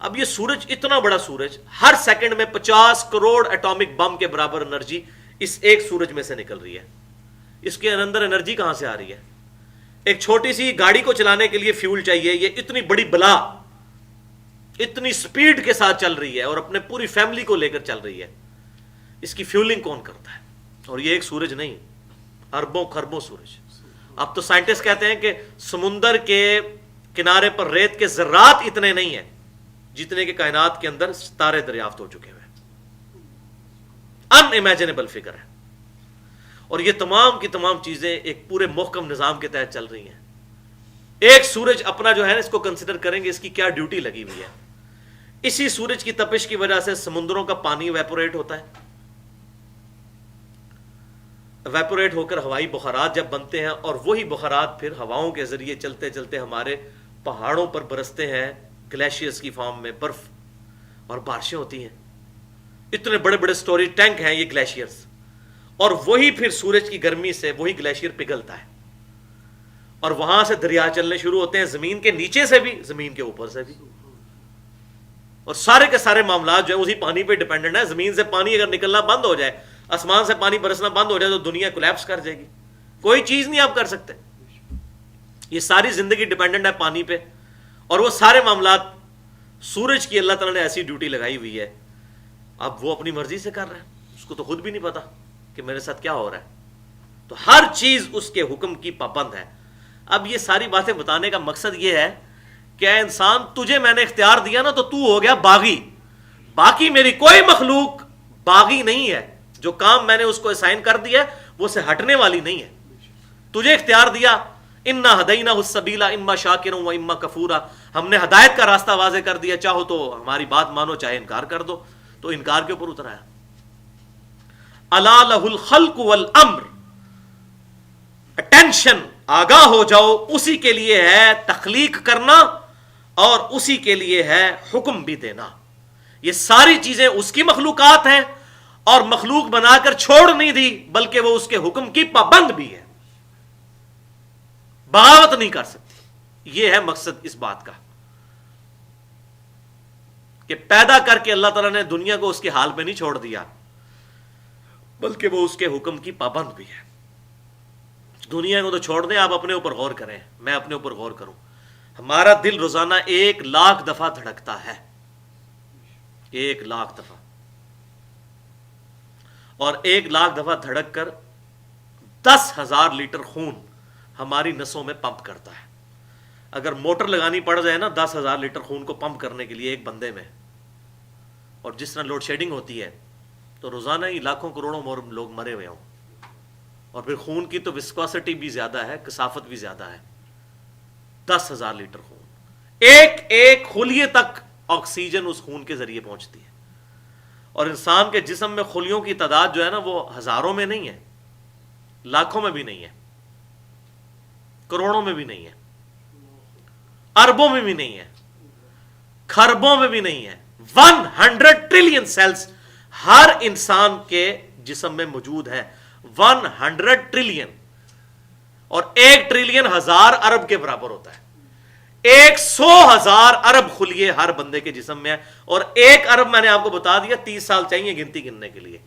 اب یہ سورج اتنا بڑا سورج، ہر سیکنڈ میں 50 کروڑ ایٹامک بم کے برابر انرجی اس ایک سورج میں سے نکل رہی ہے. اس کے اندر انرجی کہاں سے آ رہی ہے؟ ایک چھوٹی سی گاڑی کو چلانے کے لیے فیول چاہیے، یہ اتنی بڑی بلا اتنی سپیڈ کے ساتھ چل رہی ہے اور اپنے پوری فیملی کو لے کر چل رہی ہے. اس کی فیولنگ کون کرتا ہے؟ اور یہ ایک سورج نہیں، اربوں خربوں سورج. اب تو سائنٹسٹ کہتے ہیں کہ سمندر کے کنارے پر ریت کے ذرات اتنے نہیں ہیں جتنے کہ کائنات کے اندر ستارے دریافت ہو چکے ہوئے. ان امیجنیبل فگر ہے. اور یہ تمام کی تمام چیزیں ایک پورے محکم نظام کے تحت چل رہی ہیں. ایک سورج اپنا جو ہے نا، اس کو کنسیڈر کریں گے اس کی کیا ڈیوٹی لگی ہوئی ہے. اسی سورج کی تپش کی وجہ سے سمندروں کا پانی ویپوریٹ ہوتا ہے. ویپوریٹ ہو کر ہوائی بخارات جب بنتے ہیں، اور وہی بخارات پھر ہواؤں کے ذریعے چلتے چلتے ہمارے پہاڑوں پر برستے ہیں گلیشیئرز کی فارم میں، برف، اور بارشیں ہوتی ہیں. اتنے بڑے بڑے سٹوریج ٹینک ہیں یہ گلیشیئرز، اور وہی پھر سورج کی گرمی سے وہی گلیشیئر پگھلتا ہے اور وہاں سے دریا چلنے شروع ہوتے ہیں، زمین کے نیچے سے بھی زمین کے اوپر سے بھی. اور سارے کے سارے معاملات جو ہے اسی پانی پہ ڈیپینڈنٹ ہے. زمین سے پانی اگر نکلنا بند ہو جائے، آسمان سے پانی برسنا بند ہو جائے تو دنیا کولیپس کر جائے گی. کوئی چیز نہیں آپ کر سکتے. یہ ساری زندگی ڈیپینڈنٹ ہے پانی پہ. اور وہ سارے معاملات سورج کی اللہ تعالیٰ نے ایسی ڈیوٹی لگائی ہوئی ہے. اب وہ اپنی مرضی سے کر رہا ہے، اس کو تو خود بھی نہیں پتا کہ میرے ساتھ کیا ہو رہا ہے. تو ہر چیز اس کے حکم کی پابند ہے. اب یہ ساری باتیں بتانے کا مقصد یہ ہے کہ اے انسان، تجھے میں نے اختیار دیا نا، تو ہو گیا باغی. باقی میری کوئی مخلوق باغی نہیں ہے. جو کام میں نے اس کو اسائن کر دیا ہے وہ سے ہٹنے والی نہیں ہے. تجھے اختیار دیا، انا ہدینہ السبیلا اما شاکرا و اما کفورا. ہم نے ہدایت کا راستہ واضح کر دیا، چاہو تو ہماری بات مانو، چاہے انکار کر دو. تو انکار کے اوپر اتر آیا. الا لہ الخلق والامر، اٹینشن، آگاہ ہو جاؤ، اسی کے لیے ہے تخلیق کرنا اور اسی کے لیے ہے حکم بھی دینا. یہ ساری چیزیں اس کی مخلوقات ہیں، اور مخلوق بنا کر چھوڑ نہیں دی، بلکہ وہ اس کے حکم کی پابند بھی ہے. بغاوت نہیں کر سکتی. یہ ہے مقصد اس بات کا کہ پیدا کر کے اللہ تعالیٰ نے دنیا کو اس کے حال پہ نہیں چھوڑ دیا، بلکہ وہ اس کے حکم کی پابند بھی ہے. دنیا کو تو چھوڑ دیں، آپ اپنے اوپر غور کریں، میں اپنے اوپر غور کروں. ہمارا دل روزانہ 1,00,000 دفعہ دھڑکتا ہے. 1,00,000 دفعہ. اور 1,00,000 دفعہ دھڑک کر 10,000 لیٹر خون ہماری نسوں میں پمپ کرتا ہے. اگر موٹر لگانی پڑ جائے نا 10,000 لیٹر خون کو پمپ کرنے کے لیے ایک بندے میں، اور جس طرح لوڈ شیڈنگ ہوتی ہے تو روزانہ ہی لاکھوں کروڑوں لوگ مرے ہوئے ہوں. اور پھر خون کی تو وسکوسٹی بھی زیادہ ہے، کثافت بھی زیادہ ہے. 10,000 لیٹر خون، ایک ایک خلیے تک آکسیجن اس خون کے ذریعے پہنچتی ہے. اور انسان کے جسم میں خلیوں کی تعداد جو ہے نا وہ ہزاروں میں نہیں ہے، لاکھوں میں بھی نہیں ہے، کروڑوں میں بھی نہیں ہے، اربوں میں بھی نہیں ہے، خربوں میں بھی نہیں ہے. 100 ٹریلین سیلز ہر انسان کے جسم میں موجود ہے. 100 ٹریلین. اور 1 ٹریلین 1000 ارب کے برابر ہوتا ہے. 100,000 ارب خلیے ہر بندے کے جسم میں ہے. اور 1 ارب میں نے آپ کو بتا دیا 30 سال چاہیے گنتی گننے کے لیے.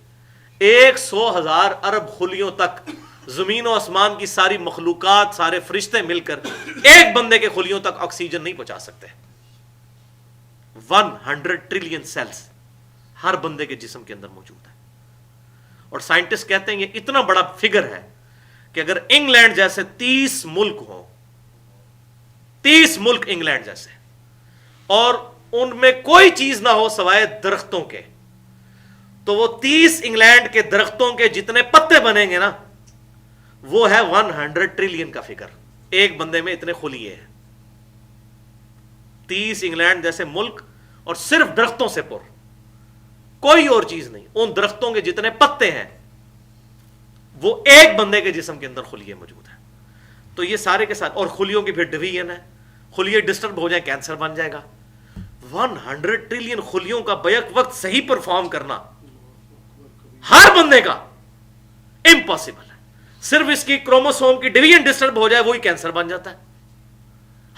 100,000 ارب خلیوں تک زمین و آسمان کی ساری مخلوقات، سارے فرشتے مل کر ایک بندے کے خلیوں تک آکسیجن نہیں پہنچا سکتے. 100 ٹریلین سیلز ہر بندے کے جسم کے اندر موجود ہے. اور سائنٹسٹ کہتے ہیں یہ اتنا بڑا فگر ہے کہ اگر انگلینڈ جیسے 30 ملک ہوں، 30 ملک انگلینڈ جیسے، اور ان میں کوئی چیز نہ ہو سوائے درختوں کے، تو وہ 30 انگلینڈ کے درختوں کے جتنے پتے بنیں گے نا، وہ ہے 100 ٹریلین کا فگر. ایک بندے میں اتنے خلیے ہیں. 30 انگلینڈ جیسے ملک اور صرف درختوں سے پر، کوئی اور چیز نہیں. ان درختوں کے جتنے پتے ہیں وہ ایک بندے کے جسم کے اندر خلیے موجود ہیں. تو یہ سارے کے ساتھ، اور خلیوں کی پھر ڈویژن ہے. خلیے ڈسٹرب ہو جائیں کینسر بن جائے گا. 100 ٹریلین خلیوں کا بیک وقت صحیح پرفارم کرنا ہر بندے کا امپاسبل ہے. صرف اس کی کروموسوم کی ڈویژن ڈسٹرب ہو جائے وہی کینسر بن جاتا ہے.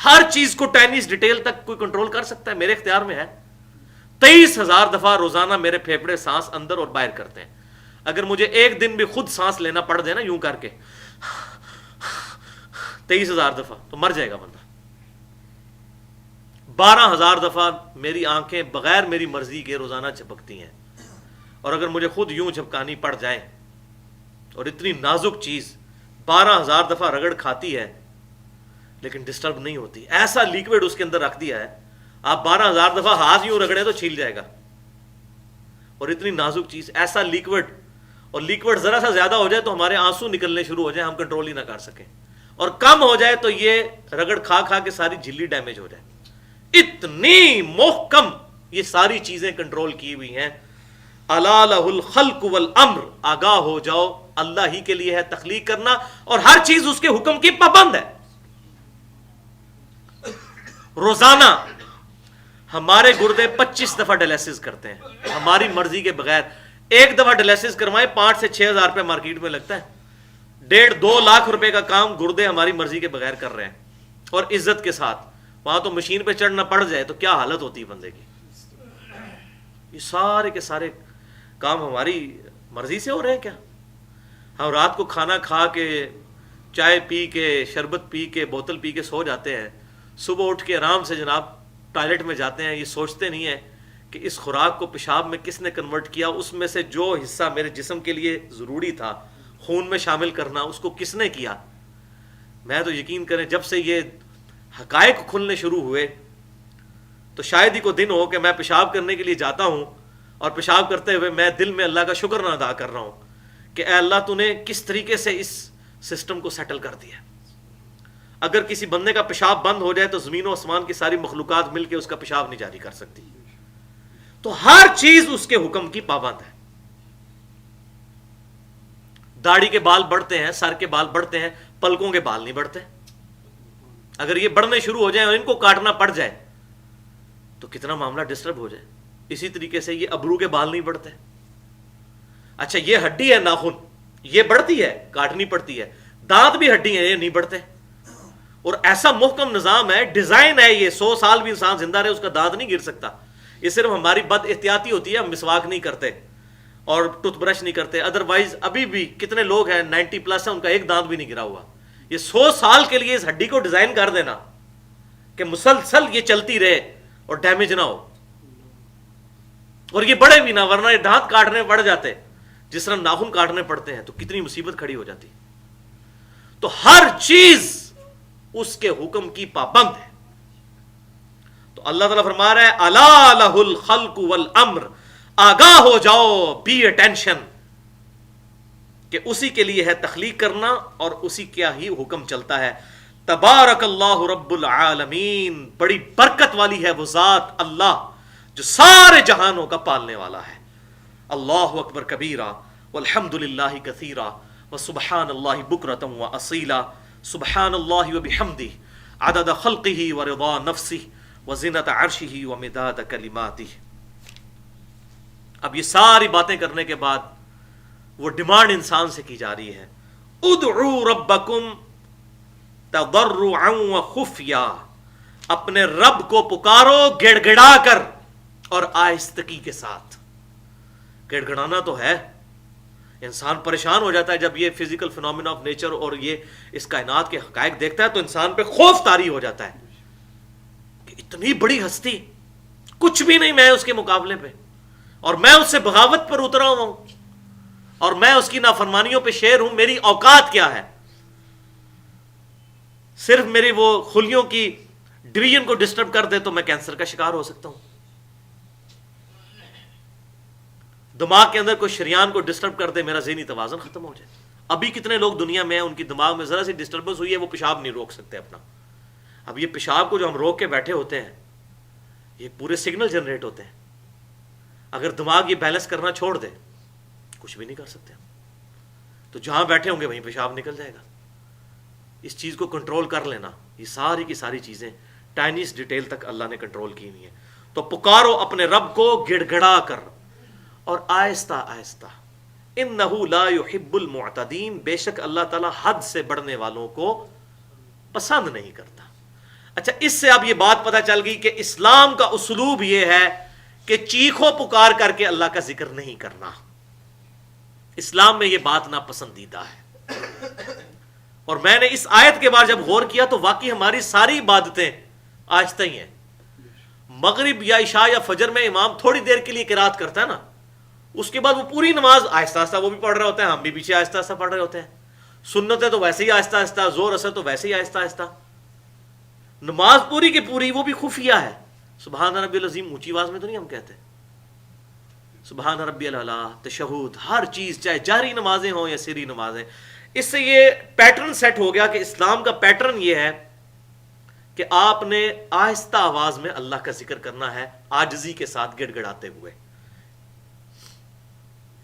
ہر چیز کو ٹینیس ڈیٹیل تک کوئی کنٹرول کر سکتا ہے؟ میرے اختیار میں ہے. 23,000 دفعہ روزانہ میرے پھیپھڑے سانس اندر اور باہر کرتے ہیں. اگر مجھے ایک دن بھی خود سانس لینا پڑ جائے نا یوں کر کے 23,000 دفعہ، تو مر جائے گا بندہ۔ 12,000 دفعہ میری آنکھیں بغیر میری مرضی کے روزانہ جھپکتی ہیں، اور اگر مجھے خود یوں جھپکانی پڑ جائے، اور اتنی نازک چیز 12,000 دفعہ رگڑ کھاتی ہے لیکن ڈسٹرب نہیں ہوتی، ایسا لیکوڈ اس کے اندر رکھ دیا ہے، آپ 12,000 دفعہ ہاتھ یوں رگڑے تو چھیل جائے گا، اور اتنی نازک چیز، ایسا لیکوڈ، اور لیکوڈ ذرا سا زیادہ ہو جائے تو ہمارے آنسو نکلنے شروع ہو جائیں، ہم کنٹرول ہی نہ کر سکیں، اور کم ہو جائے تو یہ رگڑ کھا کھا کے ساری جھلی ڈیمیج ہو جائے۔ اتنی محکم یہ ساری چیزیں کنٹرول کی ہوئی ہیں۔ الا لہ الخلق والامر، آگاہ ہو جاؤ اللہ ہی کے لیے ہے تخلیق کرنا، اور ہر چیز اس کے حکم کی پابند ہے۔ روزانہ ہمارے گردے 25 دفعہ ڈائلیسس کرتے ہیں ہماری مرضی کے بغیر، ایک دفعہ ڈائلیسس کروائیں 5 سے 6,000 روپے مارکیٹ میں لگتا ہے، 1.5-2 لاکھ روپے کا کام گردے ہماری مرضی کے بغیر کر رہے ہیں، اور عزت کے ساتھ۔ وہاں تو مشین پہ چڑھنا پڑ جائے تو کیا حالت ہوتی ہے بندے کی۔ یہ سارے کے سارے کام ہماری مرضی سے ہو رہے ہیں کیا؟ ہم رات کو کھانا کھا کے، چائے پی کے، شربت پی کے، بوتل پی کے سو جاتے ہیں، صبح اٹھ کے آرام سے جناب ٹوائلٹ میں جاتے ہیں، یہ سوچتے نہیں ہیں کہ اس خوراک کو پیشاب میں کس نے کنورٹ کیا، اس میں سے جو حصہ میرے جسم کے لیے ضروری تھا خون میں شامل کرنا، اس کو کس نے کیا۔ میں تو یقین کریں جب سے یہ حقائق کھلنے شروع ہوئے تو شاید ہی کو دن ہو کہ میں پیشاب کرنے کے لیے جاتا ہوں اور پیشاب کرتے ہوئے میں دل میں اللہ کا شکر نہ ادا کر رہا ہوں کہ اے اللہ تو نے کس طریقے سے اس سسٹم کو سیٹل کر دیا۔ اگر کسی بندے کا پیشاب بند ہو جائے تو زمین و آسمان کی ساری مخلوقات مل کے اس کا پیشاب نہیں جاری کر سکتی۔ تو ہر چیز اس کے حکم کی پابند ہے۔ داڑھی کے بال بڑھتے ہیں، سر کے بال بڑھتے ہیں، پلکوں کے بال نہیں بڑھتے۔ اگر یہ بڑھنے شروع ہو جائیں اور ان کو کاٹنا پڑ جائے تو کتنا معاملہ ڈسٹرب ہو جائے۔ اسی طریقے سے یہ ابرو کے بال نہیں بڑھتے۔ اچھا یہ ہڈی ہے ناخن، یہ بڑھتی ہے، کاٹنی پڑتی ہے۔ دانت بھی ہڈی ہیں، یہ نہیں بڑھتے۔ اور ایسا محکم نظام ہے، ڈیزائن ہے، یہ 100 سال بھی انسان زندہ رہے اس کا دانت نہیں گر سکتا۔ یہ صرف ہماری بد احتیاطی ہوتی ہے، ہم مسواک نہیں کرتے اور ٹوتھ برش نہیں کرتے، ادروائز ابھی بھی کتنے لوگ ہیں 90+ ہیں ان کا ایک دانت بھی نہیں گرا ہوا۔ یہ 100 سال کے لیے اس ہڈی کو ڈیزائن کر دینا کہ مسلسل یہ چلتی رہے اور ڈیمیج نہ ہو، اور یہ بڑے بھی نہ، ورنہ یہ دانت کاٹنے پڑ جاتے جس طرح ناخن کاٹنے پڑتے ہیں تو کتنی مصیبت کھڑی ہو جاتی۔ تو ہر چیز اس کے حکم کی پابند ہے۔ تو اللہ تعالیٰ فرما رہا ہے الا لہ الخلق والامر، آگاہ ہو جاؤ، بی اٹینشن، کہ اسی کے لیے ہے تخلیق کرنا اور اسی کیا ہی حکم چلتا ہے۔ تبارک اللہ رب العالمین، بڑی برکت والی ہے وہ ذات اللہ جو سارے جہانوں کا پالنے والا ہے۔ اللہ اکبر کبیرہ والحمد للہ کثیرہ وسبحان اللہ بکرۃ واصیلا، سبحان اللہ وبحمدہ عدد خلقہ ورضا نفسہ وزنۃ عرشہ ومداد کلماتہ۔ اب یہ ساری باتیں کرنے کے بعد وہ ڈیمانڈ انسان سے کی جا رہی ہے، ادعوا ربکم تضرعا وخفیا، اپنے رب کو پکارو گڑ گڑا کر اور آہستگی کے ساتھ۔ گڑ گڑانا تو ہے، انسان پریشان ہو جاتا ہے جب یہ فزیکل فینومینا آف نیچر اور یہ اس کائنات کے حقائق دیکھتا ہے تو انسان پہ خوف طاری ہو جاتا ہے کہ اتنی بڑی ہستی، کچھ بھی نہیں میں اس کے مقابلے پہ، اور میں اس سے بغاوت پر اترا ہوا ہوں، اور میں اس کی نافرمانیوں پہ شیر ہوں، میری اوقات کیا ہے؟ صرف میری وہ خلیوں کی ڈویژن کو ڈسٹرب کر دے تو میں کینسر کا شکار ہو سکتا ہوں، دماغ کے اندر کوئی شریان کو ڈسٹرب کر دے، میرا ذہنی توازن ختم ہو جائے۔ ابھی کتنے لوگ دنیا میں ہیں ان کی دماغ میں ذرا سی ڈسٹربنس ہوئی ہے وہ پیشاب نہیں روک سکتے اپنا۔ اب یہ پیشاب کو جو ہم روک کے بیٹھے ہوتے ہیں یہ پورے سگنل جنریٹ ہوتے ہیں، اگر دماغ یہ بیلنس کرنا چھوڑ دے کچھ بھی نہیں کر سکتے ہم، تو جہاں بیٹھے ہوں گے وہیں پیشاب نکل جائے گا۔ اس چیز کو کنٹرول کر لینا، یہ ساری کی ساری چیزیں ٹائنیس ڈیٹیل تک اللہ نے کنٹرول کی ہوئی ہیں۔ تو پکارو اپنے رب کو گڑ گڑا کر اور آہستہ آہستہ، انہ لا یحب المعتدین، بے شک اللہ تعالیٰ حد سے بڑھنے والوں کو پسند نہیں کرتا۔ اچھا اس سے اب یہ بات پتہ چل گئی کہ اسلام کا اسلوب یہ ہے کہ چیخو پکار کر کے اللہ کا ذکر نہیں کرنا۔ اسلام میں یہ بات ناپسندیدہ ہے. اور میں نے اس آیت کے بعد جب غور کیا تو واقعی ہماری ساری عبادتیں آہستہ ہی ہیں. مغرب یا عشاء یا فجر میں امام تھوڑی دیر کے لیے قرات کرتا ہے نا، اس کے بعد وہ پوری نماز آہستہ آہستہ وہ بھی پڑھ رہے ہوتے ہیں، ہم بھی پیچھے آہستہ آہستہ پڑھ رہے ہوتے ہیں. سنتیں تو ویسے ہی آہستہ آہستہ، زور اثر تو ویسے ہی آہستہ آہستہ. نماز پوری کی پوری وہ بھی خفیہ ہے. سبحان ربی العظیم اونچی آواز میں تو نہیں ہم کہتے، سبحان ربی الاعلیٰ، تشہد، ہر چیز، چاہے جہری نمازیں ہوں یا سری نمازیں. اس سے یہ پیٹرن سیٹ ہو گیا کہ اسلام کا پیٹرن یہ ہے کہ آپ نے آہستہ آواز میں اللہ کا ذکر کرنا ہے، عاجزی کے ساتھ گڑ گڑاتے ہوئے.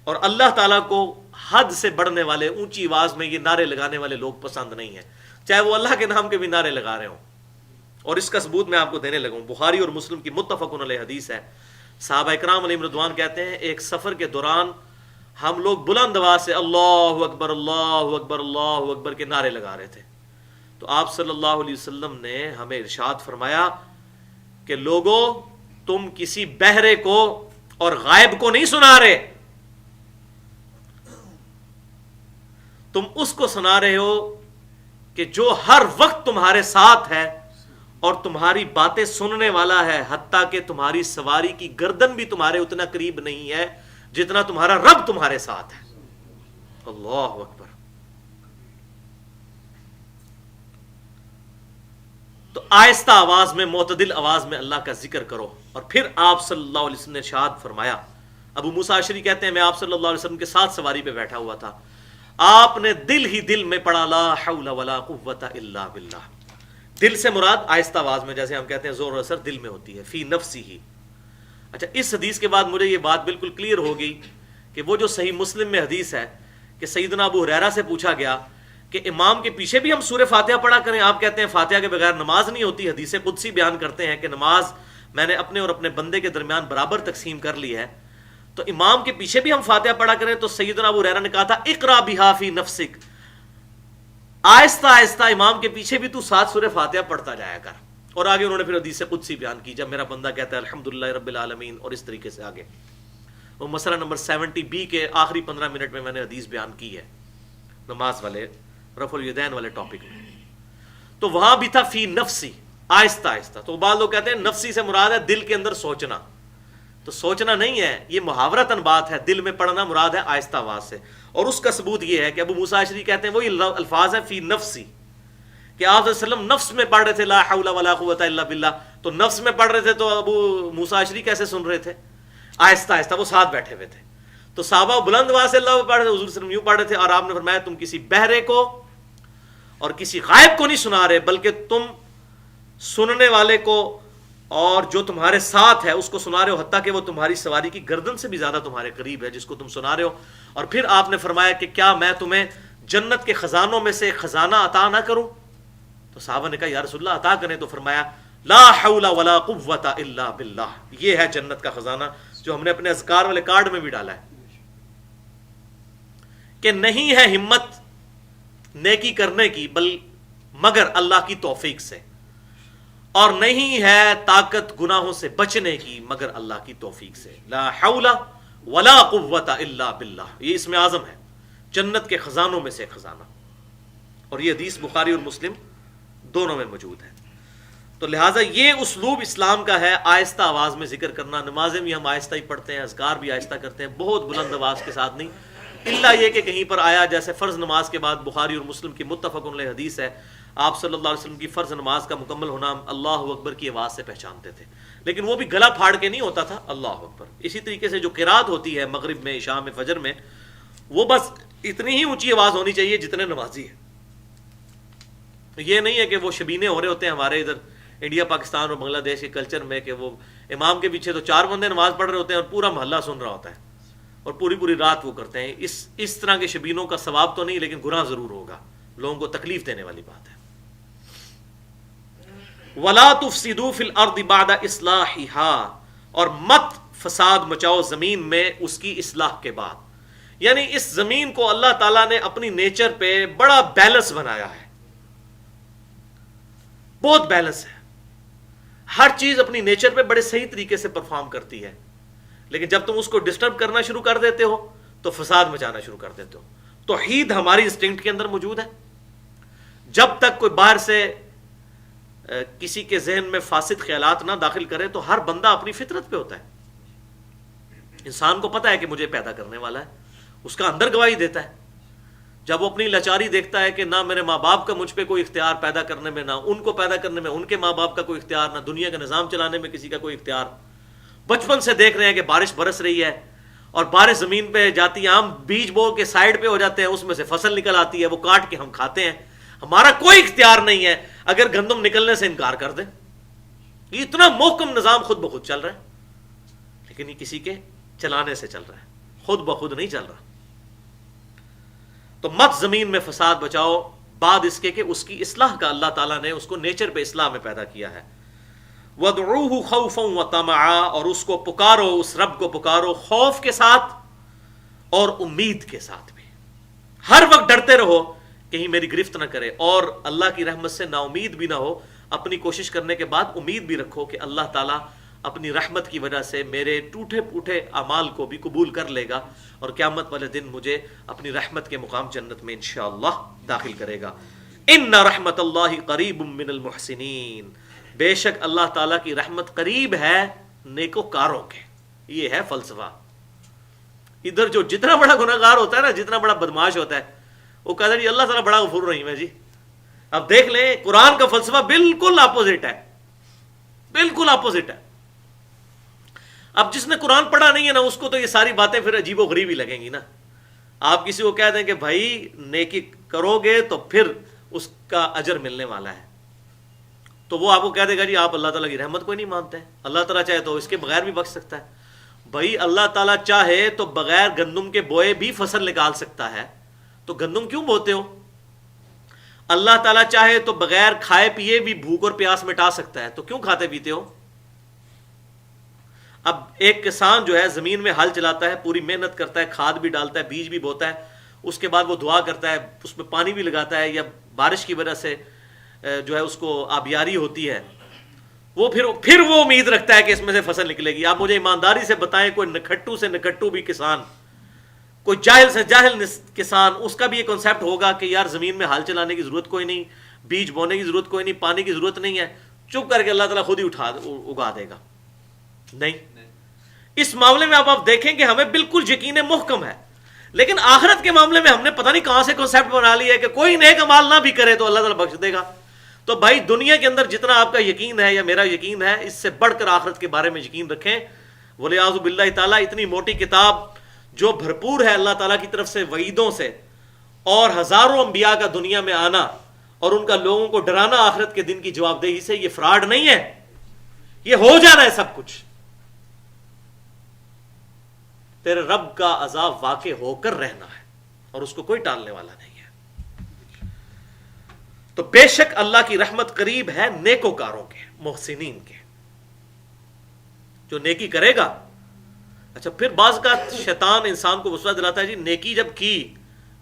اور اللہ تعالیٰ کو حد سے بڑھنے والے، اونچی آواز میں یہ نعرے لگانے والے لوگ پسند نہیں ہیں، چاہے وہ اللہ کے نام کے بھی نعرے لگا رہے ہوں. اور اس کا ثبوت میں آپ کو دینے لگوں. بخاری اور مسلم کی متفق علیہ حدیث ہے. صحابہ اکرام علیہم رضوان کہتے ہیں ایک سفر کے دوران ہم لوگ بلند آواز سے اللہ اکبر اللہ اکبر اللہ اکبر کے نعرے لگا رہے تھے. تو آپ صلی اللہ علیہ وسلم نے ہمیں ارشاد فرمایا کہ لوگوں، تم کسی بہرے کو اور غائب کو نہیں سنا رہے، تم اس کو سنا رہے ہو کہ جو ہر وقت تمہارے ساتھ ہے اور تمہاری باتیں سننے والا ہے، حتیٰ کہ تمہاری سواری کی گردن بھی تمہارے اتنا قریب نہیں ہے جتنا تمہارا رب تمہارے ساتھ ہے. اللہ اکبر. تو آہستہ آواز میں، معتدل آواز میں اللہ کا ذکر کرو. اور پھر آپ صلی اللہ علیہ وسلم نے ارشاد فرمایا، ابو موسیٰ اشعری کہتے ہیں میں آپ صلی اللہ علیہ وسلم کے ساتھ سواری پہ بیٹھا ہوا تھا، آپ نے دل ہی دل میں پڑھا لا حول ولا قوت الا باللہ. دل سے مراد آہستہ آواز میں، جیسے ہم کہتے ہیں زور و اثر دل میں ہوتی ہے، فی نفسی ہی. اچھا، اس حدیث کے بعد مجھے یہ بات بالکل کلیئر ہو گئی کہ وہ جو صحیح مسلم میں حدیث ہے کہ سیدنا ابو ہریرہ سے پوچھا گیا کہ امام کے پیچھے بھی ہم سورہ فاتحہ پڑھا کریں، آپ کہتے ہیں فاتحہ کے بغیر نماز نہیں ہوتی. حدیث قدسی بیان کرتے ہیں کہ نماز میں نے اپنے اور اپنے بندے کے درمیان برابر تقسیم کر لی ہے، تو امام کے پیچھے بھی ہم فاتحہ پڑھا کریں. تو سیدنا ابو ہریرہ نے کہا تھا اقرا بہا فی نفسک، آہستہ آہستہ امام کے پیچھے بھی تو ساتھ سورہ فاتحہ پڑھتا جایا کر. اور آگے انہوں نے پھر حدیث قدسی بیان کی جب میرا بندہ کہتا ہے الحمدللہ رب العالمین، اور اس طریقے سے آگے. وہ مسئلہ نمبر 70B کے آخری 15 منٹ میں نے حدیث بیان کی ہے نماز والے رفع الیدین والے ٹاپک میں. تو وہاں بھی تھا فی نفسی، آہستہ آہستہ. تو بعض لوگ کہتے ہیں نفسی سے مراد ہے دل کے اندر سوچنا، تو سوچنا نہیں ہے، یہ محاورتاً بات ہے. دل میں پڑھنا مراد ہے آہستہ آواز سے. اور اس کا ثبوت یہ ہے کہ ابو موسیٰ اشعری کہتے ہیں وہی الفاظ ہیں فی نفسی، کہ آپ صلی اللہ علیہ وسلم نفس میں پڑھ رہے تھے لا حول ولا قوت الا باللہ. تو نفس میں پڑھ رہے تھے تو ابو موسیٰ اشعری کیسے سن رہے تھے؟ آہستہ آہستہ، وہ ساتھ بیٹھے ہوئے تھے. تو صحابہ بلند آواز سے اللہ پڑھ رہے تھے، حضور صلی اللہ علیہ وسلم یوں پڑھ رہے تھے. اور آپ نے فرمایا تم کسی بہرے کو اور کسی غائب کو نہیں سنا رہے، بلکہ تم سننے والے کو اور جو تمہارے ساتھ ہے اس کو سنا رہے ہو، حتیٰ کہ وہ تمہاری سواری کی گردن سے بھی زیادہ تمہارے قریب ہے جس کو تم سنا رہے ہو. اور پھر آپ نے فرمایا کہ کیا میں تمہیں جنت کے خزانوں میں سے خزانہ عطا نہ کروں؟ تو صحابہ نے کہا یا رسول اللہ عطا کریں. تو فرمایا لا حول ولا قوت الا باللہ، یہ ہے جنت کا خزانہ جو ہم نے اپنے اذکار والے کارڈ میں بھی ڈالا ہے، کہ نہیں ہے ہمت نیکی کرنے کی مگر اللہ کی توفیق سے، اور نہیں ہے طاقت گناہوں سے بچنے کی مگر اللہ کی توفیق سے. لا حول ولا قوت الا باللہ، یہ اسم اعظم ہے، جنت کے خزانوں میں سے خزانہ. اور یہ حدیث بخاری اور مسلم دونوں میں موجود ہے. تو لہٰذا یہ اسلوب اسلام کا ہے، آہستہ آواز میں ذکر کرنا. نمازیں بھی ہم آہستہ ہی پڑھتے ہیں، اذکار بھی آہستہ کرتے ہیں، بہت بلند آواز کے ساتھ نہیں. الا یہ کہ کہیں پر آیا جیسے فرض نماز کے بعد بخاری اور مسلم کی متفق علیہ حدیث ہے، آپ صلی اللہ علیہ وسلم کی فرض نماز کا مکمل ہونا اللہ اکبر کی آواز سے پہچانتے تھے، لیکن وہ بھی گلا پھاڑ کے نہیں ہوتا تھا، اللہ اکبر. اسی طریقے سے جو قرات ہوتی ہے مغرب میں، عشاء میں، فجر میں، وہ بس اتنی ہی اونچی آواز ہونی چاہیے جتنے نمازی ہیں. یہ نہیں ہے کہ وہ شبینے ہو رہے ہوتے ہیں ہمارے ادھر انڈیا پاکستان اور بنگلہ دیش کے کلچر میں کہ وہ امام کے پیچھے تو 4 بندے نماز پڑھ رہے ہوتے ہیں اور پورا محلہ سن رہا ہوتا ہے اور پوری پوری رات وہ کرتے ہیں. اس طرح کے شبینوں کا ثواب تو نہیں، لیکن گناہ ضرور ہوگا، لوگوں کو تکلیف دینے والی بات ہے. وَلَا تُفْسِدُوا فِي الْأَرْضِ بَعْدَ إِصْلَاحِهَا، اور مت فساد مچاؤ زمین میں اس کی اصلاح کے بعد. یعنی اس زمین کو اللہ تعالیٰ نے اپنی نیچر پہ بڑا بیلنس بنایا ہے، بہت بیلنس ہے، ہر چیز اپنی نیچر پہ بڑے صحیح طریقے سے پرفارم کرتی ہے. لیکن جب تم اس کو ڈسٹرب کرنا شروع کر دیتے ہو تو فساد مچانا شروع کر دیتے ہو. توحید ہماری انسٹنکٹ کے اندر موجود ہے. جب تک کوئی باہر سے کسی کے ذہن میں فاسد خیالات نہ داخل کرے تو ہر بندہ اپنی فطرت پہ ہوتا ہے. انسان کو پتا ہے کہ مجھے پیدا کرنے والا ہے, اس کا اندر گواہی دیتا ہے. جب وہ اپنی لاچاری دیکھتا ہے کہ نہ میرے ماں باپ کا مجھ پہ کوئی اختیار پیدا کرنے میں, نہ ان کو پیدا کرنے میں ان کے ماں باپ کا کوئی اختیار, نہ دنیا کا نظام چلانے میں کسی کا کوئی اختیار. بچپن سے دیکھ رہے ہیں کہ بارش برس رہی ہے اور بارش زمین پہ جاتی ہے, ہم بیج بو کے سائڈ پہ ہو جاتے ہیں, اس میں سے فصل نکل آتی ہے, وہ کاٹ کے ہم کھاتے ہیں. ہمارا کوئی اختیار نہیں ہے اگر گندم نکلنے سے انکار کر دیں. یہ اتنا محکم نظام خود بخود چل رہا ہے, لیکن یہ کسی کے چلانے سے چل رہا ہے, خود بخود نہیں چل رہا. تو مت زمین میں فساد بچاؤ, بعد اس کے کہ اس کی اصلاح کا اللہ تعالیٰ نے اس کو نیچر پہ اصلاح میں پیدا کیا ہے. وَادْعُوهُ خَوْفًا وَطَمَعًا, اور اس کو پکارو, اس رب کو پکارو خوف کے ساتھ اور امید کے ساتھ بھی. ہر وقت ڈرتے رہو کہیں میری گرفت نہ کرے, اور اللہ کی رحمت سے نا امید بھی نہ ہو. اپنی کوشش کرنے کے بعد امید بھی رکھو کہ اللہ تعالیٰ اپنی رحمت کی وجہ سے میرے ٹوٹے پھوٹے اعمال کو بھی قبول کر لے گا اور قیامت والے دن مجھے اپنی رحمت کے مقام جنت میں انشاءاللہ داخل کرے گا. ان رحمت اللہ قریب من المحسنین, بے شک اللہ تعالیٰ کی رحمت قریب ہے نیکوکاروں کے. یہ ہے فلسفہ. ادھر جو جتنا بڑا گناہ گار ہوتا ہے نا, جتنا بڑا بدماش ہوتا ہے, وہ کہتا ہے جی اللہ تعالیٰ بڑا غفور رحیم ہے جی. اب دیکھ لیں قرآن کا فلسفہ بالکل اپوزٹ ہے, بالکل اپوزٹ ہے. اب جس نے قرآن پڑھا نہیں ہے نا, اس کو تو یہ ساری باتیں پھر عجیب و غریب ہی لگیں گی نا. آپ کسی کو کہہ دیں کہ بھائی نیکی کرو گے تو پھر اس کا اجر ملنے والا ہے, تو وہ آپ کو کہہ دے گا جی آپ اللہ تعالیٰ کی رحمت کو نہیں مانتے. اللہ تعالیٰ چاہے تو اس کے بغیر بھی بخش سکتا ہے. بھائی اللہ تعالیٰ چاہے تو بغیر گندم کے بوئے بھی فصل نکال سکتا ہے, تو گندم کیوں بوتے ہو؟ اللہ تعالیٰ چاہے تو بغیر کھائے پیے بھی بھوک اور پیاس مٹا سکتا ہے, تو کیوں کھاتے پیتے ہو؟ اب ایک کسان جو ہے زمین میں ہل چلاتا ہے, پوری محنت کرتا ہے, کھاد بھی ڈالتا ہے, بیج بھی بوتا ہے, اس کے بعد وہ دعا کرتا ہے, اس میں پانی بھی لگاتا ہے, یا بارش کی وجہ سے جو ہے اس کو آبیاری ہوتی ہے, وہ پھر وہ امید رکھتا ہے کہ اس میں سے فصل نکلے گی. آپ مجھے ایمانداری سے بتائیں, کوئی نکھٹو سے نکھٹو بھی کسان, کوئی جاہل سے جاہل کسان, اس کا بھی یہ کنسیپٹ ہوگا کہ یار زمین میں ہل چلانے کی ضرورت کوئی نہیں, بیج بونے کی ضرورت کوئی نہیں, پانی کی ضرورت نہیں ہے, چپ کر کے اللہ تعالیٰ خود ہی اگا دے گا؟ نہیں. اس معاملے میں آپ دیکھیں کہ ہمیں بالکل یقین محکم ہے, لیکن آخرت کے معاملے میں ہم نے پتہ نہیں کہاں سے کنسیپٹ بنا لیا ہے کہ کوئی نیک اعمال نہ بھی کرے تو اللہ تعالیٰ بخش دے گا. تو بھائی دنیا کے اندر جتنا آپ کا یقین ہے یا میرا یقین ہے, اس سے بڑھ کر آخرت کے بارے میں یقین رکھیں. وَلِعَاذُ بِاللَّهِ تعالیٰ اتنی موٹی کتاب جو بھرپور ہے اللہ تعالیٰ کی طرف سے وعیدوں سے, اور ہزاروں انبیاء کا دنیا میں آنا اور ان کا لوگوں کو ڈرانا آخرت کے دن کی جواب دہی سے, یہ فراڈ نہیں ہے, یہ ہو جانا ہے سب کچھ. تیرے رب کا عذاب واقع ہو کر رہنا ہے اور اس کو کوئی ٹالنے والا نہیں ہے. تو بے شک اللہ کی رحمت قریب ہے نیکوکاروں کے, محسنین کے, جو نیکی کرے گا. اچھا پھر بعض کا شیطان انسان کو وسوسہ دلاتا ہے جی نیکی جب کی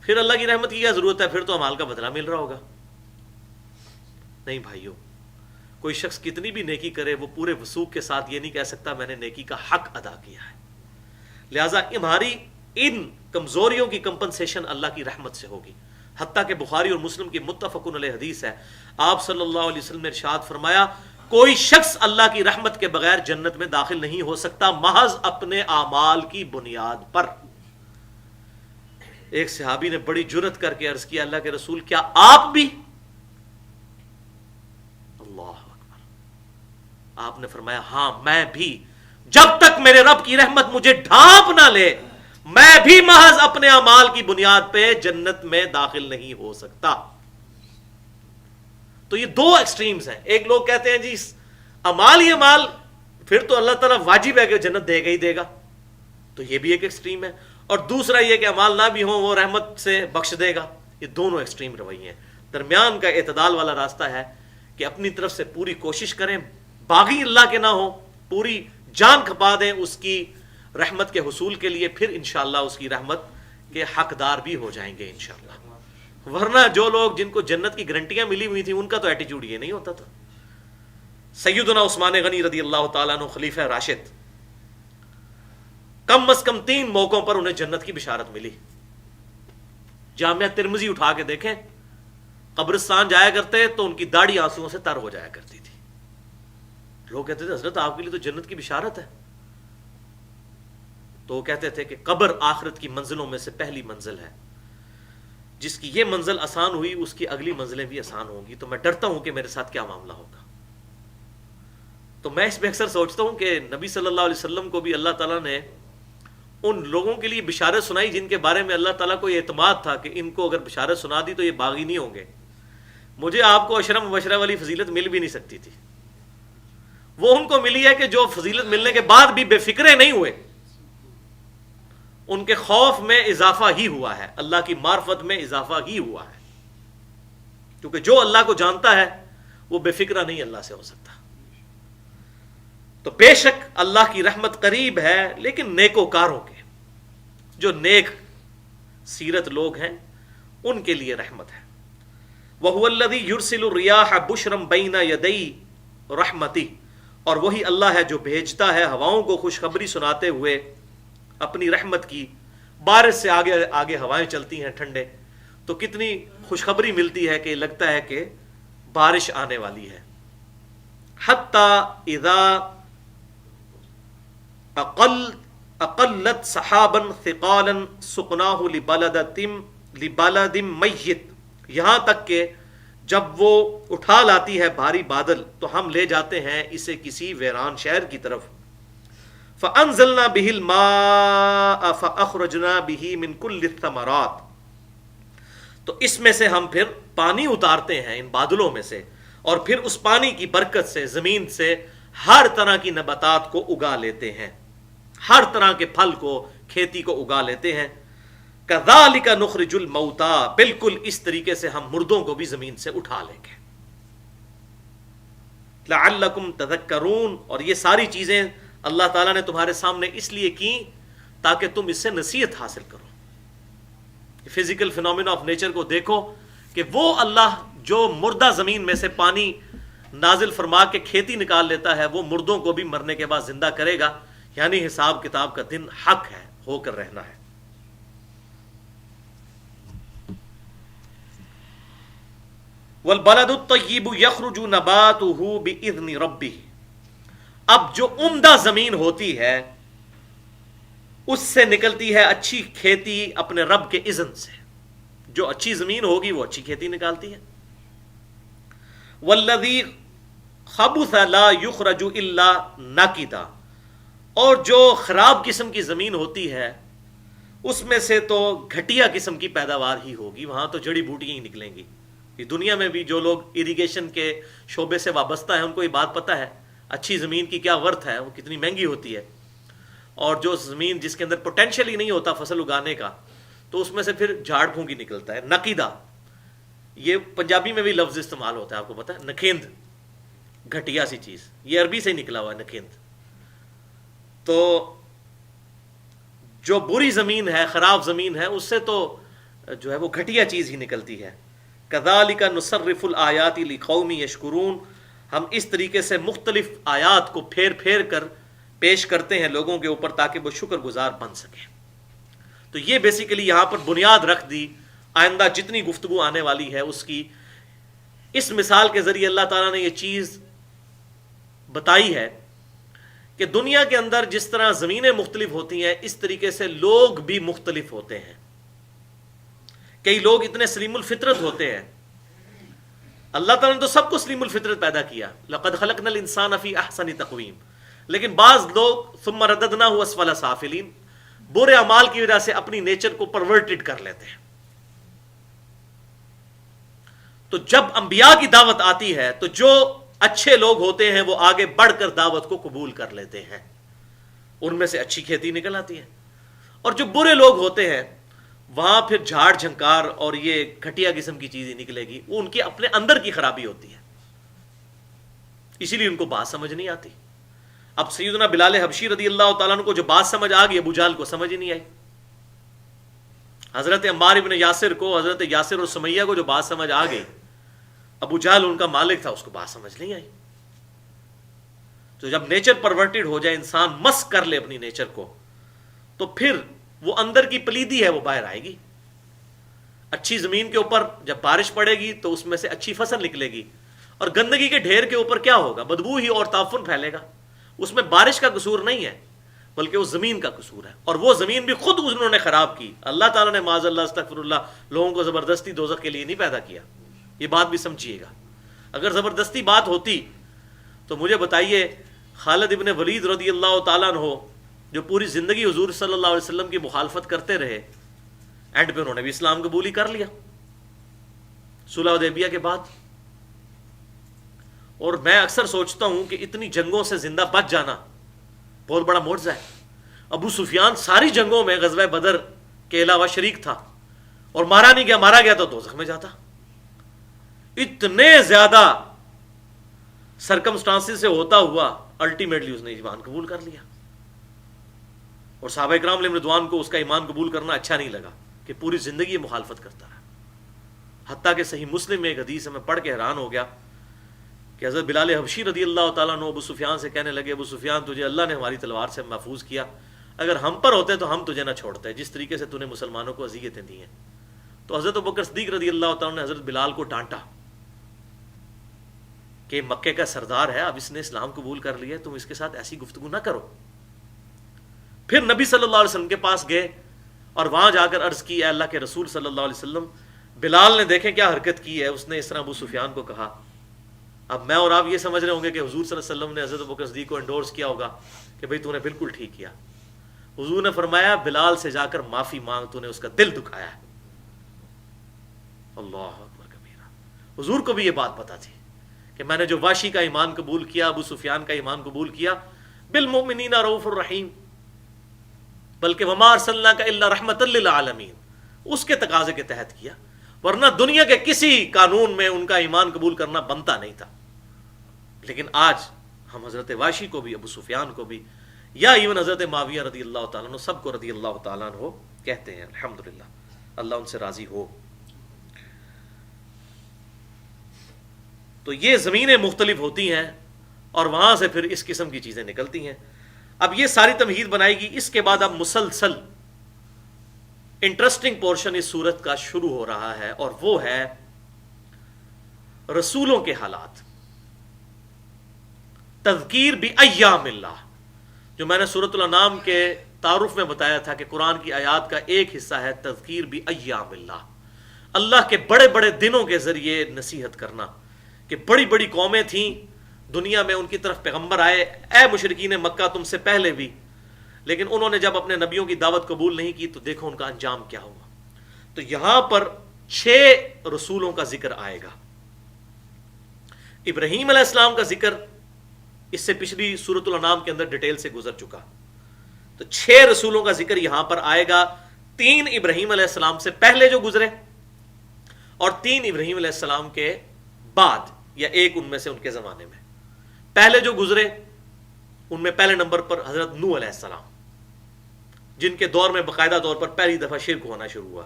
پھر اللہ کی رحمت کی کیا ضرورت ہے, پھر تو اعمال کا بدلہ مل رہا ہوگا. نہیں بھائیو, کوئی شخص کتنی بھی نیکی کرے وہ پورے وثوق کے ساتھ یہ نہیں کہہ سکتا میں نے نیکی کا حق ادا کیا ہے. لہٰذا ہماری ان کمزوریوں کی کمپنسیشن اللہ کی رحمت سے ہوگی. حتیٰ کہ بخاری اور مسلم کی متفقن علیہ حدیث ہے, آپ صلی اللہ علیہ وسلم نے ارشاد فرمایا کوئی شخص اللہ کی رحمت کے بغیر جنت میں داخل نہیں ہو سکتا محض اپنے اعمال کی بنیاد پر. ایک صحابی نے بڑی جرت کر کے عرض کیا اللہ کے رسول کیا آپ بھی؟ اللہ اکبر. آپ نے فرمایا ہاں میں بھی, جب تک میرے رب کی رحمت مجھے ڈھانپ نہ لے میں بھی محض اپنے اعمال کی بنیاد پہ جنت میں داخل نہیں ہو سکتا. تو یہ دو ایکسٹریمز ہیں. ایک لوگ کہتے ہیں جی اعمال ہی اعمال, پھر تو اللہ تعالیٰ واجب ہے کہ جنت دے گا ہی دے گا, تو یہ بھی ایک ایکسٹریم ہے. اور دوسرا یہ کہ اعمال نہ بھی ہوں وہ رحمت سے بخش دے گا. یہ دونوں ایکسٹریم رویے ہیں. درمیان کا اعتدال والا راستہ ہے کہ اپنی طرف سے پوری کوشش کریں, باغی اللہ کے نہ ہوں, پوری جان کھپا دیں اس کی رحمت کے حصول کے لیے, پھر انشاءاللہ اس کی رحمت کے حقدار بھی ہو جائیں گے انشاءاللہ. ورنہ جو لوگ جن کو جنت کی گارنٹیاں ملی ہوئی تھیں ان کا تو ایٹیٹیوڈ یہ نہیں ہوتا تھا. سیدنا عثمان غنی رضی اللہ تعالیٰ عنہ خلیفہ راشد, کم از کم 3 موقعوں پر انہیں جنت کی بشارت ملی. جامعہ ترمذی اٹھا کے دیکھیں، قبرستان جایا کرتے تو ان کی داڑھی آنسوؤں سے تر ہو جایا کرتی تھی. لوگ کہتے تھے حضرت آپ کے لیے تو جنت کی بشارت ہے. تو وہ کہتے تھے کہ قبر آخرت کی منزلوں میں سے پہلی منزل ہے، جس کی یہ منزل آسان ہوئی اس کی اگلی منزلیں بھی آسان ہوں گی. تو میں ڈرتا ہوں کہ میرے ساتھ کیا معاملہ ہوگا. تو میں اس میں اکثر سوچتا ہوں کہ نبی صلی اللہ علیہ وسلم کو بھی اللہ تعالیٰ نے ان لوگوں کے لیے بشارت سنائی جن کے بارے میں اللہ تعالیٰ کو یہ اعتماد تھا کہ ان کو اگر بشارت سنا دی تو یہ باغی نہیں ہوں گے. مجھے آپ کو عشرہ مبشرہ والی فضیلت مل بھی نہیں سکتی تھی. وہ ان کو ملی ہے کہ جو فضیلت ملنے کے بعد بھی بے فکرے نہیں ہوئے، ان کے خوف میں اضافہ ہی ہوا ہے، اللہ کی معرفت میں اضافہ ہی ہوا ہے. کیونکہ جو اللہ کو جانتا ہے وہ بے فکرہ نہیں اللہ سے ہو سکتا. تو بے شک اللہ کی رحمت قریب ہے، لیکن نیکوکاروں کے، جو نیک سیرت لوگ ہیں ان کے لیے رحمت ہے. وَهُوَ الَّذِي يُرْسِلُ الرِّيَاحَ بُشْرًا بَيْنَ يَدَيْ رَحْمَتِهِ، اور وہی اللہ ہے جو بھیجتا ہے ہواؤں کو خوشخبری سناتے ہوئے اپنی رحمت کی. بارش سے آگے آگے ہوائیں چلتی ہیں ٹھنڈے، تو کتنی خوشخبری ملتی ہے کہ لگتا ہے کہ بارش آنے والی ہے. حَتَّى إِذَا اقلت سحابا ثقالا سقناہ لبلد میت، یہاں تک کہ جب وہ اٹھا لاتی ہے بھاری بادل تو ہم لے جاتے ہیں اسے کسی ویران شہر کی طرف. فانزلنا به الماء فاخرجنا به من كل الثمرات، تو اس میں سے ہم پھر پانی اتارتے ہیں ان بادلوں میں سے، اور پھر اس پانی کی برکت سے زمین سے ہر طرح کی نباتات کو اگا لیتے ہیں، ہر طرح کے پھل کو، کھیتی کو اگا لیتے ہیں. کذالک نخرج الموتى، بالکل اس طریقے سے ہم مردوں کو بھی زمین سے اٹھا لیں گے. لعلکم تذکرون، اور یہ ساری چیزیں اللہ تعالیٰ نے تمہارے سامنے اس لیے کی تاکہ تم اس سے نصیحت حاصل کرو. فزیکل فینومینا آف نیچر کو دیکھو کہ وہ اللہ جو مردہ زمین میں سے پانی نازل فرما کے کھیتی نکال لیتا ہے، وہ مردوں کو بھی مرنے کے بعد زندہ کرے گا. یعنی حساب کتاب کا دن حق ہے، ہو کر رہنا ہے. والبلد الطیب یخرج نباتہ باذن ربہ، اب جو عمدہ زمین ہوتی ہے اس سے نکلتی ہے اچھی کھیتی اپنے رب کے اذن سے. جو اچھی زمین ہوگی وہ اچھی کھیتی نکالتی ہے. والذی خبث لا یخرج الا نکدا، اور جو خراب قسم کی زمین ہوتی ہے اس میں سے تو گھٹیا قسم کی پیداوار ہی ہوگی، وہاں تو جڑی بوٹیاں ہی نکلیں گی. یہ دنیا میں بھی جو لوگ اریگیشن کے شعبے سے وابستہ ہیں ان کو یہ بات پتہ ہے اچھی زمین کی کیا ورتھ ہے، وہ کتنی مہنگی ہوتی ہے. اور جو زمین جس کے اندر پوٹینشیل ہی نہیں ہوتا فصل اگانے کا، تو اس میں سے پھر جھاڑ پھونکی نکلتا ہے. نقیدہ، یہ پنجابی میں بھی لفظ استعمال ہوتا ہے، آپ کو پتہ ہے، نکھیند، گھٹیا سی چیز، یہ عربی سے ہی نکلا ہوا ہے نکھیند. تو جو بری زمین ہے، خراب زمین ہے، اس سے تو جو ہے وہ گھٹیا چیز ہی نکلتی ہے. کذالک نصرف الآیات لقوم یشکرون، ہم اس طریقے سے مختلف آیات کو پھیر پھیر کر پیش کرتے ہیں لوگوں کے اوپر تاکہ وہ شکر گزار بن سکیں. تو یہ بیسیکلی یہاں پر بنیاد رکھ دی آئندہ جتنی گفتگو آنے والی ہے اس کی. اس مثال کے ذریعے اللہ تعالیٰ نے یہ چیز بتائی ہے کہ دنیا کے اندر جس طرح زمینیں مختلف ہوتی ہیں اس طریقے سے لوگ بھی مختلف ہوتے ہیں. کئی لوگ اتنے سلیم الفطرت ہوتے ہیں، اللہ تعالیٰ نے تو سب کو سلیم الفطرت پیدا کیا، لقد خلقنا الانسان فی احسن تقویم، لیکن بعض لوگ ثم رددناہ اسفل سافلین، برے اعمال کی وجہ سے اپنی نیچر کو پرورٹڈ کر لیتے ہیں. تو جب انبیاء کی دعوت آتی ہے تو جو اچھے لوگ ہوتے ہیں وہ آگے بڑھ کر دعوت کو قبول کر لیتے ہیں، ان میں سے اچھی کھیتی نکل آتی ہے. اور جو برے لوگ ہوتے ہیں وہاں پھر جھاڑ جھنکار اور یہ گھٹیا قسم کی چیز نکلے گی، وہ ان کے اپنے اندر کی خرابی ہوتی ہے، اسی لیے ان کو بات سمجھ نہیں آتی. اب سیدنا بلال حبشی رضی اللہ تعالیٰ عنہ کو جو بات سمجھ آ گئی، ابو جہل کو سمجھ ہی نہیں آئی. حضرت عمار ابن یاسر کو، حضرت یاسر اور سمیہ کو جو بات سمجھ آ گئی، ابو جہل ان کا مالک تھا، اس کو بات سمجھ نہیں آئی. تو جب نیچر پرورٹڈ ہو جائے، انسان مس کر لے اپنی نیچر کو، تو پھر وہ اندر کی پلیدی ہے وہ باہر آئے گی. اچھی زمین کے اوپر جب بارش پڑے گی تو اس میں سے اچھی فصل نکلے گی, اور گندگی کے ڈھیر کے اوپر کیا ہوگا؟ بدبو ہی اور تعفن پھیلے گا. اس میں بارش کا قصور نہیں ہے بلکہ وہ زمین کا قصور ہے, اور وہ زمین بھی خود انہوں نے خراب کی. اللہ تعالیٰ نے معاذ اللہ استغفر اللہ لوگوں کو زبردستی دوزخ کے لیے نہیں پیدا کیا. یہ بات بھی سمجھیے گا. اگر زبردستی بات ہوتی تو مجھے بتائیے, خالد ابن ولید رضی اللہ تعالیٰ عنہ جو پوری زندگی حضور صلی اللہ علیہ وسلم کی مخالفت کرتے رہے, اینڈ پہ انہوں نے بھی اسلام قبول ہی کر لیا صلح حدیبیہ کے بعد. اور میں اکثر سوچتا ہوں کہ اتنی جنگوں سے زندہ بچ جانا بہت بڑا معجزہ ہے. ابو سفیان ساری جنگوں میں غزوہ بدر کے علاوہ شریک تھا اور مارا نہیں گیا, مارا گیا تو دوزخ میں جاتا. اتنے زیادہ سرکمسٹانسز سے ہوتا ہوا الٹیمیٹلی اس نے ایمان قبول کر لیا. اور صحابہ کرام علیہم رضوان کو اس کا ایمان قبول کرنا اچھا نہیں لگا کہ پوری زندگی مخالفت کرتا رہا. حتیٰ کہ صحیح مسلم میں ایک حدیث میں پڑھ کے حیران ہو گیا کہ حضرت بلال حبشی رضی اللہ تعالیٰ عنہ ابو سفیان سے کہنے لگے, ابو سفیان تجھے اللہ نے ہماری تلوار سے محفوظ کیا, اگر ہم پر ہوتے تو ہم تجھے نہ چھوڑتے, جس طریقے سے تو نے مسلمانوں کو اذیتیں دی ہیں. تو حضرت ابوبکر صدیق رضی اللہ تعالیٰ نے حضرت بلال کو ڈانٹا کہ مکے کا سردار ہے, اب اس نے اسلام قبول کر لیا, تم اس کے ساتھ ایسی گفتگو نہ کرو. پھر نبی صلی اللہ علیہ وسلم کے پاس گئے اور وہاں جا کر عرض کی, اے اللہ کے رسول صلی اللہ علیہ وسلم, بلال نے دیکھیں کیا حرکت کی ہے, اس نے اس طرح ابو سفیان کو کہا. اب میں اور آپ یہ سمجھ رہے ہوں گے کہ حضور صلی اللہ علیہ وسلم نے حضرت ابوبکر صدیق کو انڈورس کیا ہوگا کہ بھئی تو نے بالکل ٹھیک کیا. حضور نے فرمایا, بلال سے جا کر معافی مانگ, تو نے اس کا دل دکھایا ہے. اللہ اکبر کبیرہ. حضور کو بھی یہ بات پتا تھی کہ میں نے جو واشی کا ایمان قبول کیا, ابو سفیان کا ایمان قبول کیا, بالمؤمنین رؤوف الرحیم, بلکہ وما ارسلناک الا رحمۃ للعالمین, اس کے تقاضے کے تحت کیا, ورنہ دنیا کے کسی قانون میں ان کا ایمان قبول کرنا بنتا نہیں تھا. لیکن آج ہم حضرت واشی کو بھی, ابو سفیان کو بھی, یا ایون حضرت معاویہ رضی اللہ تعالیٰ عنہ, سب کو رضی اللہ تعالیٰ عنہ کہتے ہیں. الحمدللہ, اللہ ان سے راضی ہو. تو یہ زمینیں مختلف ہوتی ہیں اور وہاں سے پھر اس قسم کی چیزیں نکلتی ہیں. اب یہ ساری تمہید بنائے گی. اس کے بعد اب مسلسل انٹرسٹنگ پورشن اس سورت کا شروع ہو رہا ہے, اور وہ ہے رسولوں کے حالات. تذکیر بایام اللہ, جو میں نے سورۃ الانعام کے تعارف میں بتایا تھا کہ قرآن کی آیات کا ایک حصہ ہے تذکیر بایام اللہ, اللہ کے بڑے بڑے دنوں کے ذریعے نصیحت کرنا. کہ بڑی بڑی قومیں تھیں دنیا میں, ان کی طرف پیغمبر آئے, اے مشرکین مکہ تم سے پہلے بھی, لیکن انہوں نے جب اپنے نبیوں کی دعوت قبول نہیں کی تو دیکھو ان کا انجام کیا ہوا. تو یہاں پر 6 رسولوں کا ذکر آئے گا. ابراہیم علیہ السلام کا ذکر اس سے پچھلی سورۃ الانعام کے اندر ڈیٹیل سے گزر چکا. تو 6 رسولوں کا ذکر یہاں پر آئے گا. 3 ابراہیم علیہ السلام سے پہلے جو گزرے, اور 3 ابراہیم علیہ السلام کے بعد, یا ایک ان میں سے ان کے زمانے میں. پہلے جو گزرے ان میں پہلے نمبر پر حضرت نوح علیہ السلام, جن کے دور میں باقاعدہ طور پر پہلی دفعہ شرک ہونا شروع ہوا.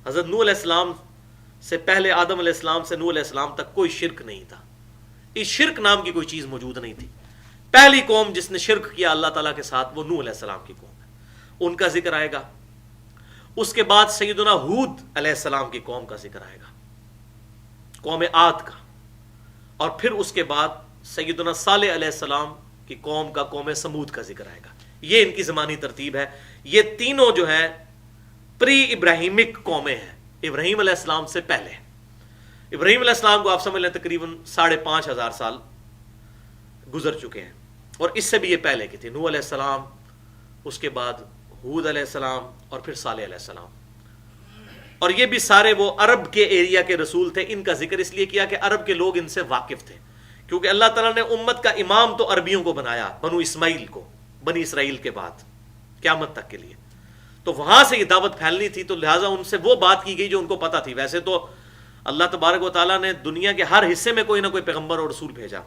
حضرت نوح علیہ السلام سے پہلے آدم علیہ السلام سے نوح علیہ السلام تک کوئی شرک نہیں تھا. اس شرک نام کی کوئی چیز موجود نہیں تھی. پہلی قوم جس نے شرک کیا اللہ تعالیٰ کے ساتھ وہ نوح علیہ السلام کی قوم ہے, ان کا ذکر آئے گا. اس کے بعد سیدنا ہود علیہ السلام کی قوم کا ذکر آئے گا, قوم عاد کا. اور پھر اس کے بعد سیدنا صالح علیہ السلام کی قوم کا, قوم سمود کا ذکر آئے گا. یہ ان کی زمانی ترتیب ہے. یہ تینوں جو ہے پری ابراہیمک قومیں ہیں, ابراہیم علیہ السلام سے پہلے. ابراہیم علیہ السلام کو آپ سمجھ لیں تقریباً 5,500 سال گزر چکے ہیں, اور اس سے بھی یہ پہلے کی تھی. نوح علیہ السلام, اس کے بعد ہود علیہ السلام, اور پھر صالح علیہ السلام. اور یہ بھی سارے وہ عرب کے ایریا کے رسول تھے. ان کا ذکر اس لیے کیا کہ عرب کے لوگ ان سے واقف تھے, کیونکہ اللہ تعالیٰ نے امت کا امام تو عربیوں کو بنایا, بنو اسماعیل کو, بنی اسرائیل کے بعد قیامت تک کے لیے. تو وہاں سے یہ دعوت پھیلنی تھی, تو لہٰذا ان سے وہ بات کی گئی جو ان کو پتا تھی. ویسے تو اللہ تبارک و تعالیٰ نے دنیا کے ہر حصے میں کوئی نہ کوئی پیغمبر اور رسول بھیجا.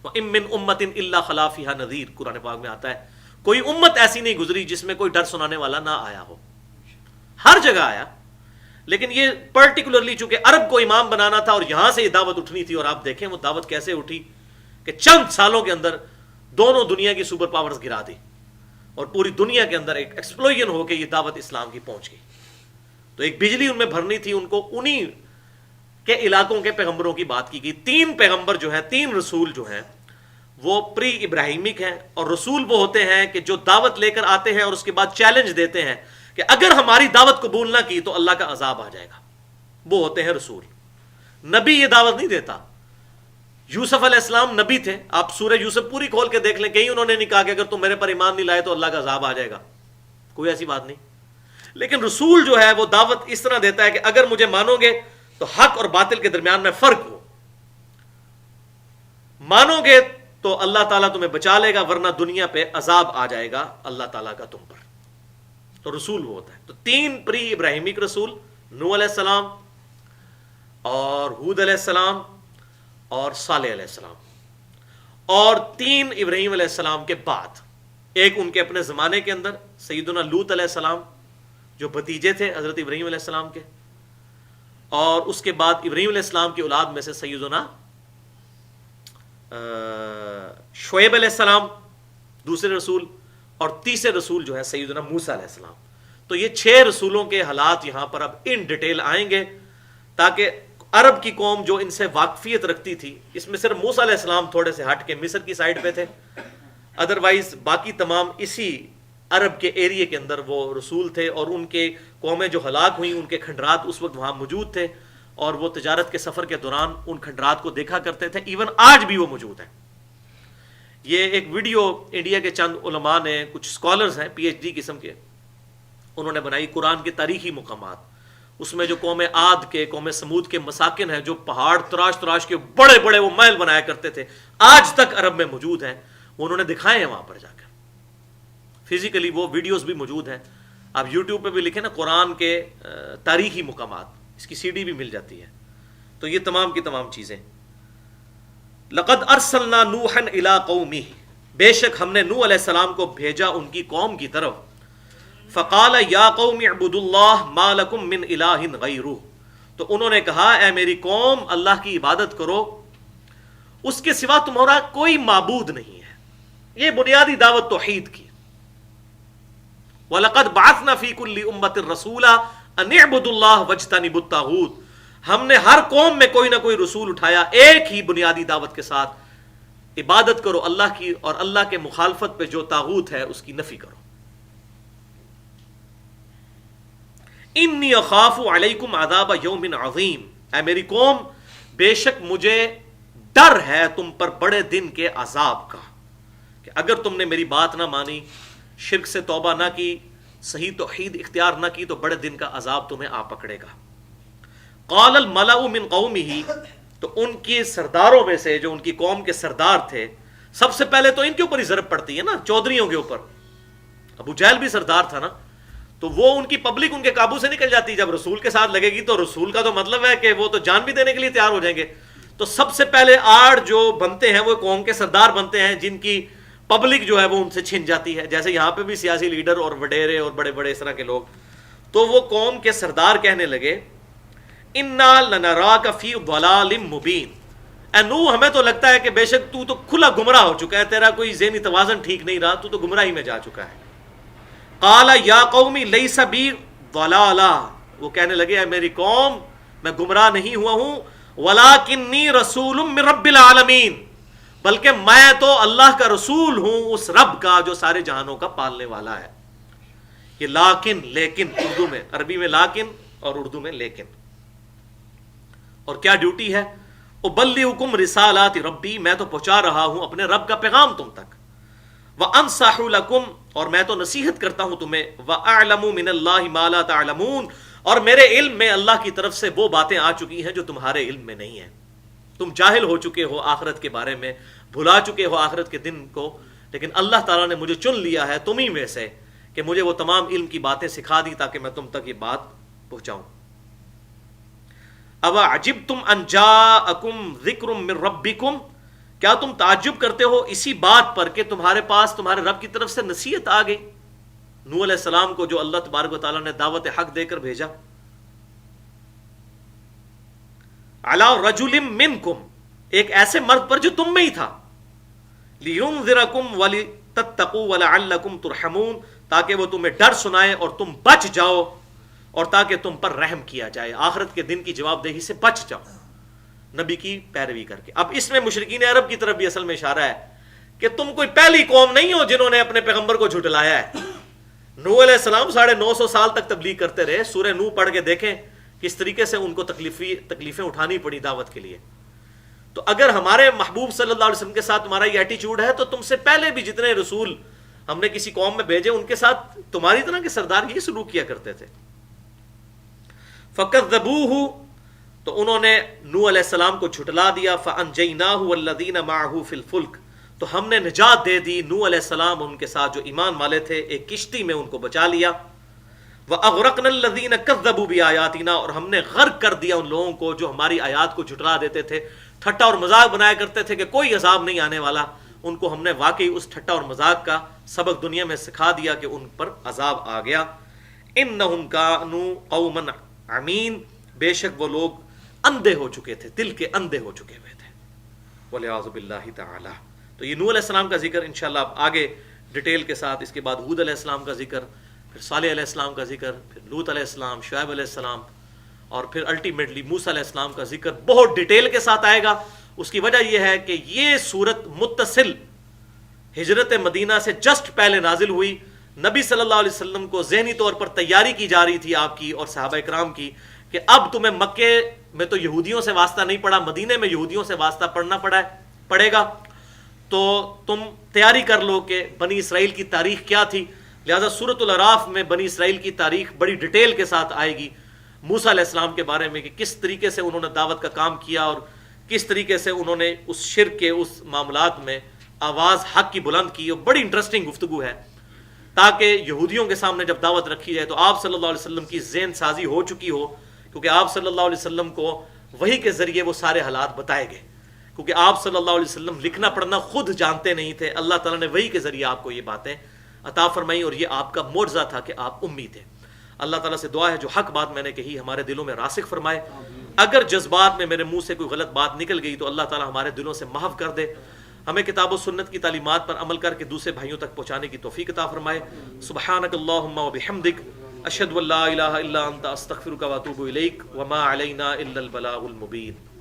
وَإِن مِّن أُمَّةٍ إِلَّا خَلَا فِيهَا نَذِيرٌ, قرآن پاک میں آتا ہے کوئی امت ایسی نہیں گزری جس میں کوئی ڈر سنانے والا نہ آیا ہو. ہر جگہ آیا, لیکن یہ پرٹیکولرلی چونکہ عرب کو امام بنانا تھا اور یہاں سے یہ دعوت اٹھنی تھی. اور آپ دیکھیں وہ دعوت کیسے اٹھی کہ چند سالوں کے اندر دونوں دنیا کی سپر پاورز گرا دی. اور پوری دنیا کے اندر ایک ایکسپلوژن ہو کے یہ دعوت اسلام کی پہنچ گئی. تو ایک بجلی ان میں بھرنی تھی, ان کو انہی کے علاقوں کے پیغمبروں کی بات کی گئی. 3 پیغمبر جو ہیں, 3 رسول جو ہیں وہ پری ابراہیمک ہیں, اور رسول وہ ہوتے ہیں کہ جو دعوت لے کر آتے ہیں اور اس کے بعد چیلنج دیتے ہیں کہ اگر ہماری دعوت قبول نہ کی تو اللہ کا عذاب آ جائے گا. وہ ہوتے ہیں رسول. نبی یہ دعوت نہیں دیتا. یوسف علیہ السلام نبی تھے, آپ سورہ یوسف پوری کھول کے دیکھ لیں, کہیں انہوں نے نہیں کہا کہ اگر تم میرے پر ایمان نہیں لائے تو اللہ کا عذاب آ جائے گا, کوئی ایسی بات نہیں. لیکن رسول جو ہے وہ دعوت اس طرح دیتا ہے کہ اگر مجھے مانو گے تو حق اور باطل کے درمیان میں فرق ہو, مانو گے تو اللہ تعالیٰ تمہیں بچا لے گا, ورنہ دنیا پہ عذاب آ جائے گا اللہ تعالیٰ کا تم پر. تو رسول وہ ہوتا ہے. تو 3 پری ابراہیمک رسول, نوح علیہ السلام اور ہود علیہ السلام اور صالح علیہ السلام, اور 3 ابراہیم علیہ السلام کے بعد ایک ان کے اپنے زمانے کے اندر سیدنا لوط علیہ السلام جو بھتیجے تھے حضرت ابراہیم علیہ السلام کے, اور اس کے بعد ابراہیم علیہ السلام کی اولاد میں سے سیدنا شعیب علیہ السلام دوسرے رسول, اور تیسرے رسول جو ہے سیدنا موسیٰ علیہ السلام. تو یہ 6 رسولوں کے حالات یہاں پر اب ان ڈیٹیل آئیں گے تاکہ عرب کی قوم جو ان سے واقفیت رکھتی تھی, اس میں صرف موسیٰ علیہ السلام تھوڑے سے ہٹ کے مصر کی سائڈ پہ تھے, ادروائز باقی تمام اسی عرب کے ایریے کے اندر وہ رسول تھے, اور ان کے قومیں جو ہلاک ہوئیں ان کے کھنڈرات اس وقت وہاں موجود تھے, اور وہ تجارت کے سفر کے دوران ان کھنڈرات کو دیکھا کرتے تھے. ایون آج بھی وہ موجود ہیں. یہ ایک ویڈیو انڈیا کے چند علماء نے, کچھ اسکالرز ہیں PhD قسم کے, انہوں نے بنائی قرآن کے تاریخی مقامات. اس میں جو قوم عاد کے, قوم سمود کے مساکن ہیں, جو پہاڑ تراش تراش کے بڑے بڑے وہ محل بنایا کرتے تھے, آج تک عرب میں موجود ہیں. وہ انہوں نے دکھائے ہیں وہاں پر جا کر, فزیکلی وہ ویڈیوز بھی موجود ہیں. آپ یوٹیوب پہ بھی لکھیں نا قرآن کے تاریخی مقامات, اس کی CD بھی مل جاتی ہے. تو یہ تمام کی تمام چیزیں. لقد ارسلنا نوحا الی قومہ, بے شک ہم نے نوح علیہ السلام کو بھیجا ان کی قوم کی طرف. فقال یا قوم اعبدوا اللہ ما لکم من الہ غیرہ, تو انہوں نے کہا اے میری قوم اللہ کی عبادت کرو, اس کے سوا تمہارا کوئی معبود نہیں ہے. یہ بنیادی دعوت توحید کی. وَلَقَدْ بَعَثْنَا فِي كُلِّ أُمَّةٍ رَسُولًا أَنِ اعْبُدُوا اللَّهَ وَاجْتَنِبُوا الطَّاغُوتَ, ہم نے ہر قوم میں کوئی نہ کوئی رسول اٹھایا ایک ہی بنیادی دعوت کے ساتھ, عبادت کرو اللہ کی, اور اللہ کے مخالفت پہ جو طاغوت ہے اس کی نفی کرو. انی اخاف علیکم عذاب یوم عظیم, اے میری قوم بے شک مجھے ڈر ہے تم پر بڑے دن کے عذاب کا, کہ اگر تم نے میری بات نہ مانی, شرک سے توبہ نہ کی, صحیح توحید اختیار نہ کی, تو بڑے دن کا عذاب تمہیں آ پکڑے گا. قال الملأ من قومہ, تو ان کے سرداروں میں سے, جو ان کی قوم کے سردار تھے, سب سے پہلے تو ان کے اوپر ہی ضرب پڑتی ہے نا, چودھریوں کے اوپر. ابو جہل بھی سردار تھا نا, تو وہ ان کی پبلک ان کے قابو سے نکل جاتی. جب رسول کے ساتھ لگے گی تو رسول کا تو مطلب ہے کہ وہ تو جان بھی دینے کے لیے تیار ہو جائیں گے. تو سب سے پہلے آڑ جو بنتے ہیں وہ قوم کے سردار بنتے ہیں, جن کی پبلک جو ہے وہ ان سے چھن جاتی ہے. جیسے یہاں پہ بھی سیاسی لیڈر اور وڈیرے اور بڑے بڑے اس طرح کے لوگ, تو وہ قوم کے سردار کہنے لگے انا لنراک فی ضلال مبین, اے نوح ہمیں تو لگتا ہے کہ بے شک تو کھلا گمراہ ہو چکا ہے, تیرا کوئی ذہنی توازن ٹھیک نہیں رہا, تو گمراہی میں جا چکا ہے. قال یا قومی لیس بی ضلالا, وہ کہنے لگے اے میری قوم میں گمراہ نہیں ہوا ہوں, ولکنی رسول من رب العالمین, بلکہ میں تو اللہ کا رسول ہوں اس رب کا جو سارے جہانوں کا پالنے والا ہے. یہ لاکن لیکن اردو میں, عربی میں لاکن اور اردو میں لیکن. اور کیا ڈیوٹی ہے؟ ابلغکم رسالات ربی, میں تو پہنچا رہا ہوں اپنے رب کا پیغام تم تک. وانصح لکم, اور میں تو نصیحت کرتا ہوں تمہیں. واعلم من اللہ ما لا تعلمون, اور میرے علم میں اللہ کی طرف سے وہ باتیں آ چکی ہیں جو تمہارے علم میں نہیں ہیں. تم جاہل ہو چکے ہو آخرت کے بارے میں, بھلا چکے ہو آخرت کے دن کو, لیکن اللہ تعالیٰ نے مجھے چن لیا ہے تمہیں میں سے کہ مجھے وہ تمام علم کی باتیں سکھا دی تاکہ میں تم تک یہ بات پہنچاؤں. اوا عجبتم ان جاءکم ذکر من ربکم, کیا تم تعجب کرتے ہو اسی بات پر کہ تمہارے پاس تمہارے رب کی طرف سے نصیحت آ گئی. نوح علیہ السلام کو جو اللہ تبارک و تعالیٰ نے دعوت حق دے کر بھیجا. علی رجل منکم, ایک ایسے مرد پر جو تم میں ہی تھا. لینذرکم تتقوا ولعلکم ترحمون، تاکہ وہ تمہیں ڈر سنائے اور تم بچ جاؤ، اور تاکہ تم پر رحم کیا جائے، آخرت کے دن کی جواب دہی سے بچ جاؤ نبی کی پیروی کر کے۔ اب اس میں مشرکین عرب کی طرف بھی اصل میں اشارہ ہے کہ تم کوئی پہلی قوم نہیں ہو جنہوں نے اپنے پیغمبر کو جھٹلایا ہے۔ نوح علیہ السلام 950 سال تک تبلیغ کرتے رہے، سورہ نوح پڑھ کے دیکھیں کس طریقے سے ان کو تکلیفیں اٹھانی پڑی دعوت کے لیے۔ تو اگر ہمارے محبوب صلی اللہ علیہ وسلم کے ساتھ تمہارا یہ ایٹیچیوڈ ہے تو تم سے پہلے بھی جتنے رسول ہم نے کسی قوم میں بھیجے ان کے ساتھ تمہاری طرح کے سردار یہ سلوک کیا کرتے تھے۔ فَكَذَّبُوهُ، تو انہوں نے نوح علیہ السلام کو جھٹلا دیا، فَأَنْجَيْنَاهُ وَالَّذِينَ مَعَهُ فِي الْفُلْكِ، تو ہم نے نجات دے دی نوح علیہ السلام اور ان کے ساتھ جو ایمان والے تھے، ایک کشتی میں ان کو بچا لیا۔ وَأَغْرَقْنَا الَّذِينَ كَذَّبُوا بِآيَاتِنَا، اور ہم نے غرق کر دیا ان لوگوں کو جو ہماری آیات کو جھٹلا دیتے تھے، ٹھٹا اور مذاق بنایا کرتے تھے کہ کوئی عذاب نہیں آنے والا، ان کو ہم نے واقعی اس ٹھٹا اور مذاق کا سبق دنیا میں سکھا دیا کہ ان پر عذاب آ گیا۔ اِنَّهُمْ كَانُوا قَوْمًا عَمِينَ، بے شک وہ لوگ اندھے ہو چکے تھے، دل کے اندھے ہو چکے ہوئے تھے، وَلِعَاذُ بِاللَّهِ تَعَالَى۔ تو یہ نوح علیہ السلام کا ذکر انشاءاللہ اب آگے ڈیٹیل کے ساتھ، اس کے بعد ہود علیہ السلام کا ذکر، پھر صالح علیہ السلام کا ذکر، پھر لوط علیہ السلام، شعیب علیہ السلام، اور پھر الٹیمیٹلی موسیٰ علیہ السلام کا ذکر بہت ڈیٹیل کے ساتھ آئے گا۔ اس کی وجہ یہ ہے کہ یہ صورت متصل ہجرت مدینہ سے جسٹ پہلے نازل ہوئی، نبی صلی اللہ علیہ وسلم کو ذہنی طور پر تیاری کی جا رہی تھی آپ کی اور صحابہ کرام کی کہ اب تمہیں مکے میں تو یہودیوں سے واسطہ نہیں پڑا، مدینے میں یہودیوں سے واسطہ پڑے گا، تو تم تیاری کر لو کہ بنی اسرائیل کی تاریخ کیا تھی۔ لہذا سورۃ الاعراف میں بنی اسرائیل کی تاریخ بڑی ڈیٹیل کے ساتھ آئے گی، موسیٰ علیہ السلام کے بارے میں کہ کس طریقے سے انہوں نے دعوت کا کام کیا اور کس طریقے سے انہوں نے اس شرک کے اس معاملات میں آواز حق کی بلند کی، اور بڑی انٹرسٹنگ گفتگو ہے، تاکہ یہودیوں کے سامنے جب دعوت رکھی جائے تو آپ صلی اللہ علیہ وسلم کی ذہن سازی ہو چکی ہو، کیونکہ آپ صلی اللہ علیہ وسلم کو وحی کے ذریعے وہ سارے حالات بتائے گئے، کیونکہ آپ صلی اللہ علیہ وسلم لکھنا پڑھنا خود جانتے نہیں تھے، اللہ تعالیٰ نے وحی کے ذریعے آپ کو یہ باتیں عطا فرمائی، اور یہ آپ کا معجزہ تھا کہ آپ امی تھے۔ اللہ تعالیٰ سے دعا ہے جو حق بات میں نے کہی ہمارے دلوں میں راسخ فرمائے، اگر جذبات میں میرے منہ سے کوئی غلط بات نکل گئی تو اللہ تعالیٰ ہمارے دلوں سے محو کر دے، ہمیں کتاب و سنت کی تعلیمات پر عمل کر کے دوسرے بھائیوں تک پہنچانے کی توفیق عطا فرمائے۔ سبحانک اللہم و بحمدک، اشہد ان لا الہ الا انت، استغفرک و اتوب الیک، وما علینا الا البلاغ المبین۔